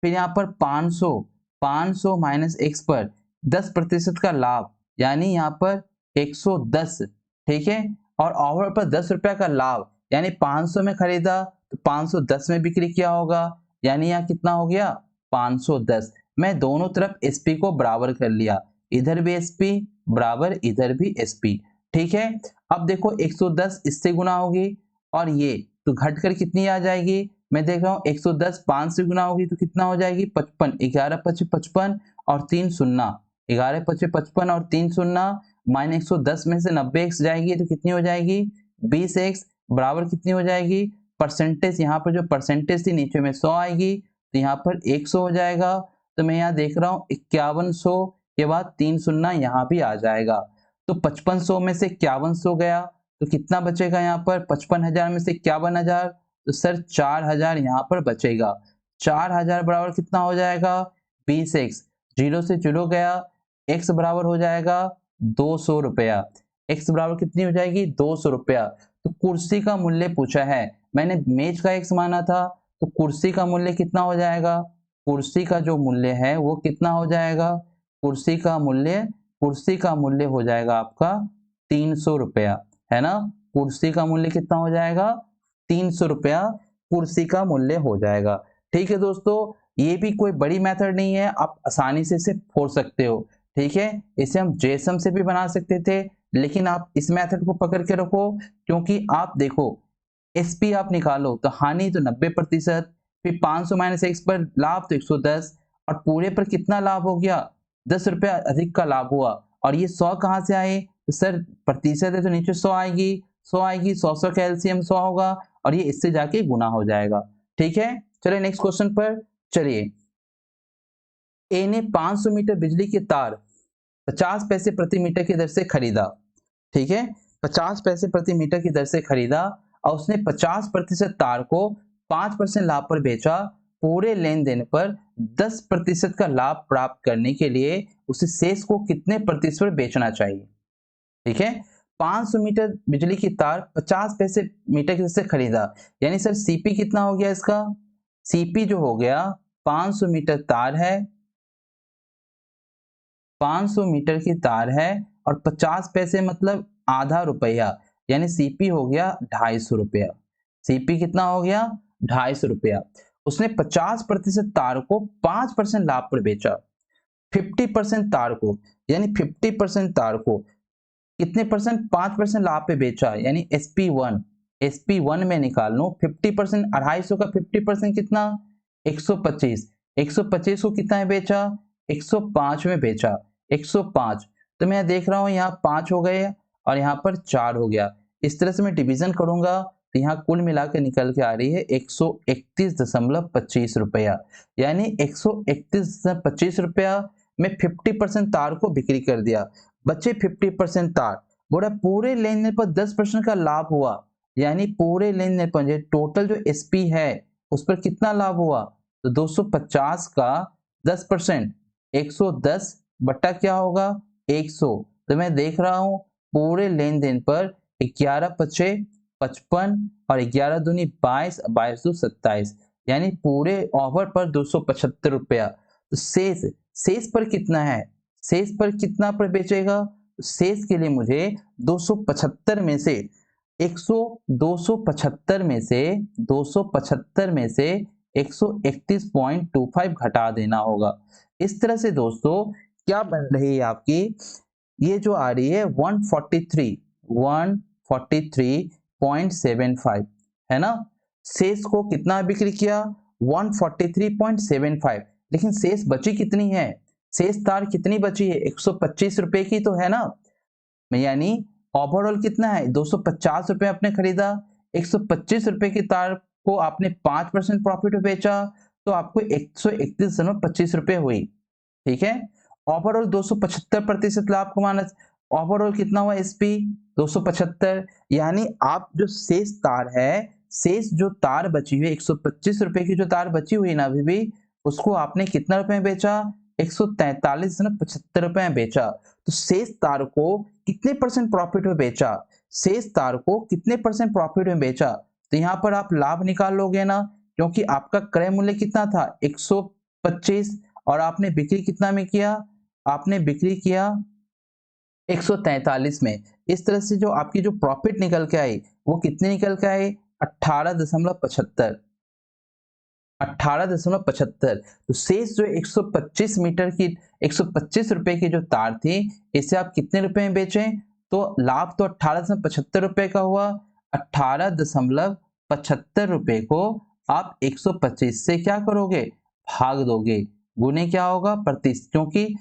[SPEAKER 1] फिर यहाँ पर 500 माइनस x पर 10% का लाभ यानी यहाँ पर 110, ठीक है, और ओवर पर 10 रुपया का लाभ यानी 500 में खरीदा तो 510 में बिक्री किया होगा, यानी यहाँ कितना हो गया 510। मैं दोनों तरफ एसपी को बराबर कर लिया, इधर भी एसपी बराबर इधर भी एसपी, ठीक है। अब देखो 110 इससे गुना होगी और ये तो घटकर कितनी आ जाएगी, मैं देख रहा हूँ 110 5 से गुना होगी तो कितना हो जाएगी 55, 11 पचे 55 और 3 शून्ना, 11 पचे 55 और 3 शून्ना, माइन 110 में से 90x जाएगी तो कितनी हो जाएगी 20x, बराबर कितनी हो जाएगी, परसेंटेज यहाँ पर जो परसेंटेज थी नीचे में 100 आएगी तो यहाँ पर 100 हो जाएगा, तो मैं यहाँ देख रहा हूँ 5100 के बाद 3 शून्ना यहाँ भी आ जाएगा, तो 5500 में से 5100 गया तो कितना बचेगा यहाँ पर 55,000 में से 51,000, तो सर 4,000 यहाँ पर बचेगा, 4,000 बराबर कितना हो जाएगा 20x, 0 से 0 गया, x बराबर हो जाएगा 200 रुपया, x बराबर कितनी हो जाएगी 200 रुपया, तो कुर्सी का मूल्य पूछा है, मैंने मेज का x माना था तो कुर्सी का मूल्य कितना हो जाएगा, कुर्सी का जो मूल्य है वो कितना हो जाएगा, कुर्सी का मूल्य हो जाएगा आपका 300 रुपया, है ना, कुर्सी का मूल्य कितना हो जाएगा 300 रुपया, कुर्सी का मूल्य हो जाएगा। ठीक है दोस्तों, ये भी कोई बड़ी मेथड नहीं है, आप आसानी से इसे फोड़ सकते हो, ठीक है, इसे हम जेसम से भी बना सकते थे, लेकिन आप इस मेथड को पकड़ के रखो, क्योंकि आप देखो एसपी आप निकालो तो हानि तो 90%, फिर 500 माइनस एक्स पर लाभ तो 110 और पूरे पर कितना लाभ हो गया 10 रुपया अधिक का लाभ हुआ, और ये 100 कहाँ से आए, तो सर प्रतिशत है तो नीचे 100 आएगी, 100 आएगी, 100 का एलसीएम 100 होगा और ये इससे जाके गुना हो जाएगा। ठीक है, चलिए नेक्स्ट क्वेश्चन पर चलिए। ए ने 500 मीटर बिजली के तार 50 पैसे प्रति मीटर की दर से खरीदा, ठीक है, 50 पैसे प्रति मीटर की दर से खरीदा और उसने 50% तार को 5% लाभ पर बेचा, पूरे लेन देन पर 10% का लाभ प्राप्त करने के लिए उसे शेष को कितने प्रतिशत पर बेचना चाहिए, ठीक है, 500 मीटर बिजली की तार 50 पैसे मीटर की दर से खरीदा, यानी सर सीपी कितना हो गया इसका, सीपी जो हो गया 500 मीटर तार है, 500 मीटर की तार है और 50 पैसे मतलब आधा रुपया, यानी सीपी हो गया 250 रुपया, सीपी कितना हो गया 250 रुपया, उसने 50% तार को 5% लाभ पर बेचा, 50% तार को, यानी 50% तार को कितने परसेंट 5% लाभ पे बेचा, यानी SP1 में निकाल लो 50%, 250 का 50% कितना 125, 125 को कितना है बेचा 105 में बेचा, 105, तो मैं देख रहा हूँ यहाँ 5 हो गए और यहाँ पर 4 हो गया, इस तरह से मैं डिवीजन करूंगा तो यहाँ कुल मिला के निकल के आ रही है 131.25 रुपया, यानी 131.25 रुपया में 50% तार को बिक्री कर दिया, बचे 50% तार, बोला पूरे लेन देन पर 10% का लाभ हुआ, यानी पूरे लेन देन पर टोटल जो एसपी है उस पर कितना लाभ हुआ, तो 250 का 10% 110 बट्टा क्या होगा 100, तो मैं देख रहा हूं पूरे लेन देन पर 11 पचे 55 और 11 दूनी 22, 22 दू 27, यानी पूरे ऑफर पर 275 रुपया, तो शेष पर कितना है, शेष पर कितना पर बेचेगा, शेष के लिए मुझे 275 में से 275 में से 131.25 घटा देना होगा। इस तरह से दोस्तों क्या बन रही है आपकी ये जो आ रही है 143.75 है ना। शेष को कितना बिक्री किया 143.75, लेकिन शेष बची कितनी है, शेष तार कितनी बची है 125 रुपए की तो है ना, यानी ओवरऑल कितना है 250 रुपए आपने खरीदा, 125 रुपए की तार को आपने 5% प्रॉफिट में बेचा तो आपको 131.25 रुपए हुई। ठीक है, ओवरऑल 275% लाभ कमाना, ओवरऑल कितना हुआ एसपी 275, यानी आप जो शेष तार है, शेष जो तार बची हुई 125 रुपए की जो तार बची हुई ना अभी भी, उसको आपने कितना रुपए में बेचा 143.75 रुपए में बेचा। तो शेष तार को कितने परसेंट प्रॉफिट में बेचा, शेष तार को कितने परसेंट प्रॉफिट में बेचा, तो यहाँ पर आप लाभ निकाल लोगे ना, क्योंकि आपका क्रय मूल्य कितना था 125 और आपने बिक्री कितना में किया, आपने बिक्री किया 143 में। इस तरह से जो आपकी जो प्रॉफिट निकल के आई वो कितनी निकल के आई 18.75, 18.75। तो शेष जो 125 मीटर की 125 रुपए की जो तार थी, इसे आप कितने रुपए में बेचे, तो लाभ तो 18.75 रुपए का हुआ, 18.75 रुपए को आप 125 से क्या करोगे भाग दोगे, गुने क्या होगा प्रतिशत, क्योंकि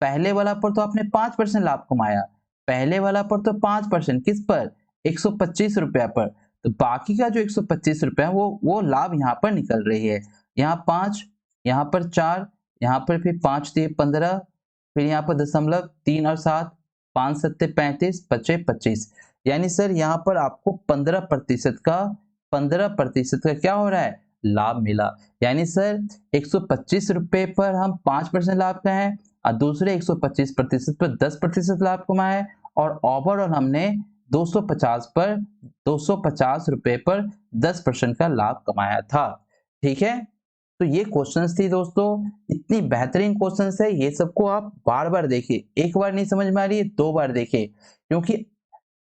[SPEAKER 1] पहले वाला पर तो आपने 5% लाभ कमाया, पहले वाला पर तो 5% किस पर 125 रुपया पर, तो बाकी का जो 125 रुपया वो लाभ यहाँ पर निकल रही है। यहाँ 5, यहाँ पर 4, यहाँ पर फिर 5 दिए 15, फिर यहाँ पर दशमलव 3 और 7, 5 सत्ते 35, बचे 25, यानी सर यहाँ पर आपको 15% का क्या हो रहा है लाभ मिला। यानी सर 125 रुपए पर हम 5% लाभ का है और दूसरे 125% पर 10% लाभ कमाया है, और ओवरऑल हमने 250 रुपए पर 10% का लाभ कमाया था। ठीक है, तो ये क्वेश्चंस थी दोस्तों, इतनी बेहतरीन क्वेश्चंस है, ये सबको आप बार बार देखिए, एक बार नहीं समझ में आ रही है 2 बार देखिए, क्योंकि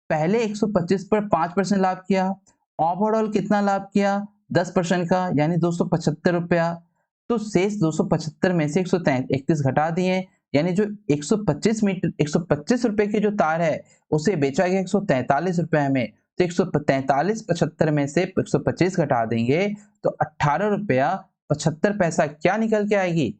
[SPEAKER 1] पहले 125 पर 5% लाभ किया, ओवरऑल कितना लाभ किया 10% का, यानी 275 रुपया, तो शेष 275 में से 131 घटा दिए, यानी जो 125 रुपए की जो तार है उसे बेचा गया 143 रुपए में, तो 143 75 में से 125 घटा देंगे तो 18 रुपया 75 पैसा क्या निकल के आएगी,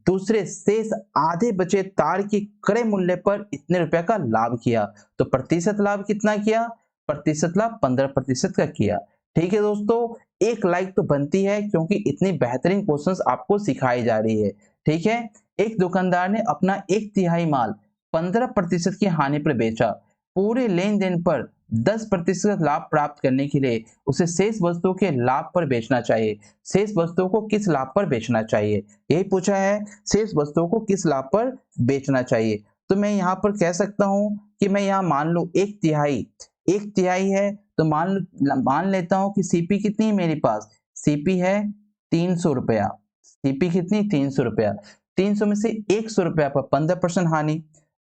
[SPEAKER 1] दूसरे शेष आधे बचे तार की क्रय मूल्य पर इतने रुपया का लाभ किया, तो प्रतिशत लाभ कितना किया, प्रतिशत लाभ 15% का किया। ठीक है दोस्तों, एक लाइक तो बनती है क्योंकि इतनी बेहतरीन क्वेश्चंस आपको सिखाई जा रही है। ठीक है, एक दुकानदार ने अपना 1/3 माल 15% की हानि पर बेचा, पूरे लेन देन पर 10% लाभ प्राप्त करने के लिए उसे शेष वस्तुओं के लाभ पर बेचना चाहिए, शेष वस्तुओं को किस लाभ पर बेचना चाहिए, यही पूछा है, शेष वस्तुओं को किस लाभ पर बेचना चाहिए। तो मैं यहाँ पर कह सकता हूं कि मैं यहाँ मान लो 1/3 है, तो मान लेता हूं कि सीपी कितनी है मेरे पास, सीपी है 300 रुपया, सीपी कितनी 300 रुपया, 300 में से 100 रुपया पर 15% हानि,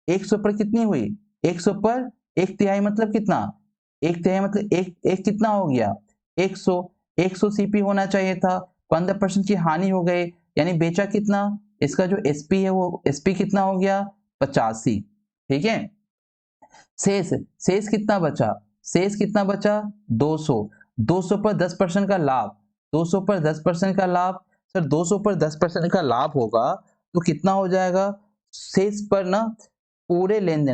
[SPEAKER 1] 100 पर कितनी हुई 100 पर 1/3 मतलब कितना, 1/3 मतलब एक कितना हो गया 100 सीपी होना चाहिए था, 15% की हानि हो गई, यानी बेचा कितना, इसका जो एसपी है वो एसपी कितना हो गया 85। ठीक है, शेष कितना बचा, शेष कितना बचा 200 पर 10% का लाभ, 200 पर 10% का लाभ, सर 200 पर 10% का लाभ होगा तो कितना हो जाएगा, शेष पर ना पूरे लेन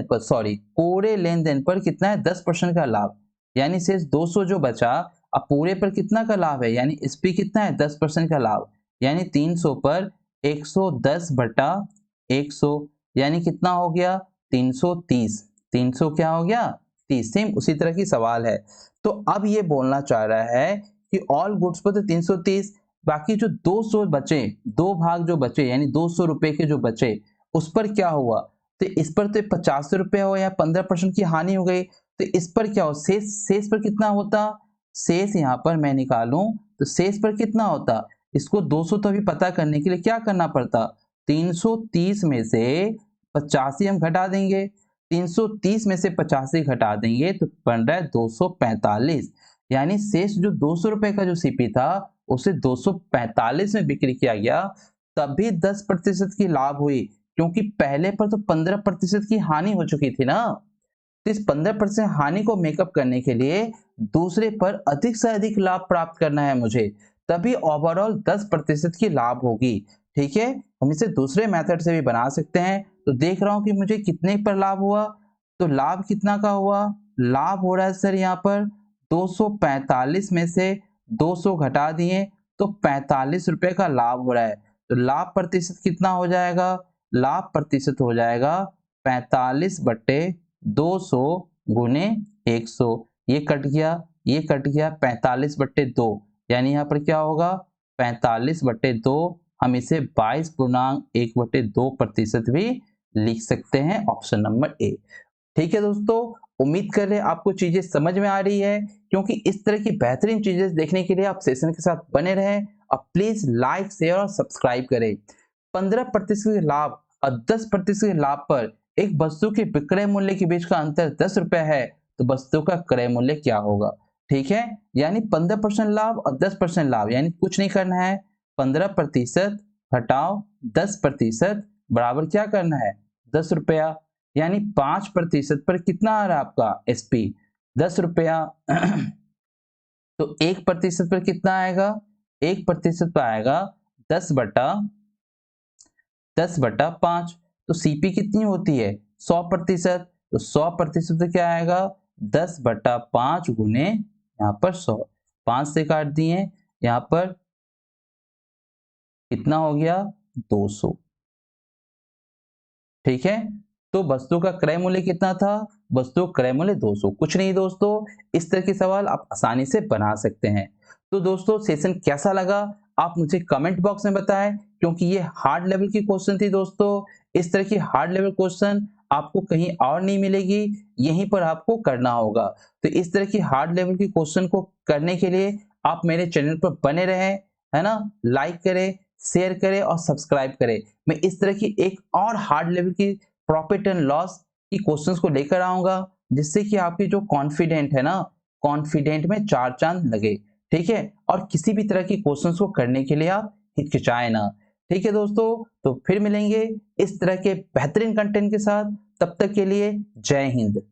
[SPEAKER 1] देन पर कितना है 10% का लाभ, यानी शेष 200 जो बचा, अब पूरे पर कितना का लाभ है, यानी इस पे कितना है 10% का लाभ, यानी 300 पर 110 बटा 100, यानी कितना हो गया 330, 300 क्या हो गया 30। सेम उसी तरह की सवाल है, तो अब ये बोलना चाह रहा है कि ऑल गुड्स पर तो 330, बाकी जो 200 बचे, दो भाग जो बचे यानी 200 रुपए के जो बचे उस पर क्या हुआ, तो इस पर तो 50 रुपया हो या 15% की हानि हो गई, तो इस पर क्या हो शेष पर कितना होता, शेष यहाँ पर मैं निकालूं तो शेष पर कितना होता, इसको 200 तो अभी पता करने के लिए क्या करना पड़ता, 330 में से 85 हम घटा देंगे, 330 में से 85 घटा देंगे तो बन रहा है 245, यानी शेष जो 200 रुपए का जो सीपी था उसे 245 में बिक्री किया गया, तभी 10% की लाभ हुई, क्योंकि पहले पर तो 15% की हानि हो चुकी थी ना। तो इस 15% हानि को मेकअप करने के लिए दूसरे पर अधिक से अधिक लाभ प्राप्त करना है मुझे, तभी ओवरऑल 10% की लाभ होगी। ठीक है, हम इसे दूसरे मेथड से भी बना सकते हैं। तो देख रहा हूं कि मुझे कितने पर लाभ हुआ, तो लाभ कितना का हुआ, लाभ हो रहा है सर यहाँ पर 245 में से 200 घटा दिए तो 45 रुपए का लाभ हो रहा है। तो लाभ प्रतिशत कितना हो जाएगा, लाभ प्रतिशत हो जाएगा 45/200 गुने 100। ये कट गया, ये कट गया, 45/2, यानी यहाँ पर क्या होगा 45/2। हम इसे 22.1/2% भी लिख सकते हैं, ऑप्शन नंबर ए। ठीक है दोस्तों, उम्मीद कर रहे हैं आपको चीजें समझ में आ रही है। क्योंकि इस तरह की बेहतरीन चीजें देखने के लिए आप सेशन के साथ बने रहें और प्लीज लाइक, शेयर और सब्सक्राइब करें। 15% लाभ और 10% लाभ पर एक वस्तु के विक्रय मूल्य के बीच का अंतर 10 रुपए है, तो वस्तु का क्रय मूल्य क्या होगा। ठीक है, यानी 15% लाभ और 10% लाभ, यानी कुछ नहीं करना है, 15% घटाओ 10% बराबर क्या करना है 10 रुपया। यानी 5% पर कितना आ रहा है आपका एसपी 10 रुपया। तो 1% पर कितना आएगा, 1% पर आएगा 10/5। तो सीपी कितनी होती है 100%। तो 100% तो क्या आएगा 10/5 गुने यहाँ पर 100, 5 से काट दिए, यहाँ पर कितना हो गया 200। ठीक है, तो वस्तु का क्रय मूल्य कितना था, वस्तु का क्रय मूल्य 200। कुछ नहीं दोस्तों, इस तरह के सवाल आप आसानी से बना सकते हैं। तो दोस्तों सेशन कैसा लगा आप मुझे कमेंट बॉक्स में बताएं, क्योंकि ये हार्ड लेवल की क्वेश्चन थी दोस्तों। इस तरह की हार्ड लेवल क्वेश्चन आपको कहीं और नहीं मिलेगी, यहीं पर आपको करना होगा। तो इस तरह की हार्ड लेवल की क्वेश्चन को करने के लिए आप मेरे चैनल पर बने रहें, है ना, लाइक करें, शेयर करें और सब्सक्राइब करें। मैं इस तरह की एक और हार्ड लेवल की प्रॉफिट एंड लॉस की क्वेश्चंस को लेकर आऊंगा, जिससे कि आपकी जो कॉन्फिडेंट है ना, कॉन्फिडेंट में 4 चांद लगे। ठीक है, और किसी भी तरह की क्वेश्चंस को करने के लिए आप हिचकिचाए ना। ठीक है दोस्तों, तो फिर मिलेंगे इस तरह के बेहतरीन कंटेंट के साथ। तब तक के लिए जय हिंद।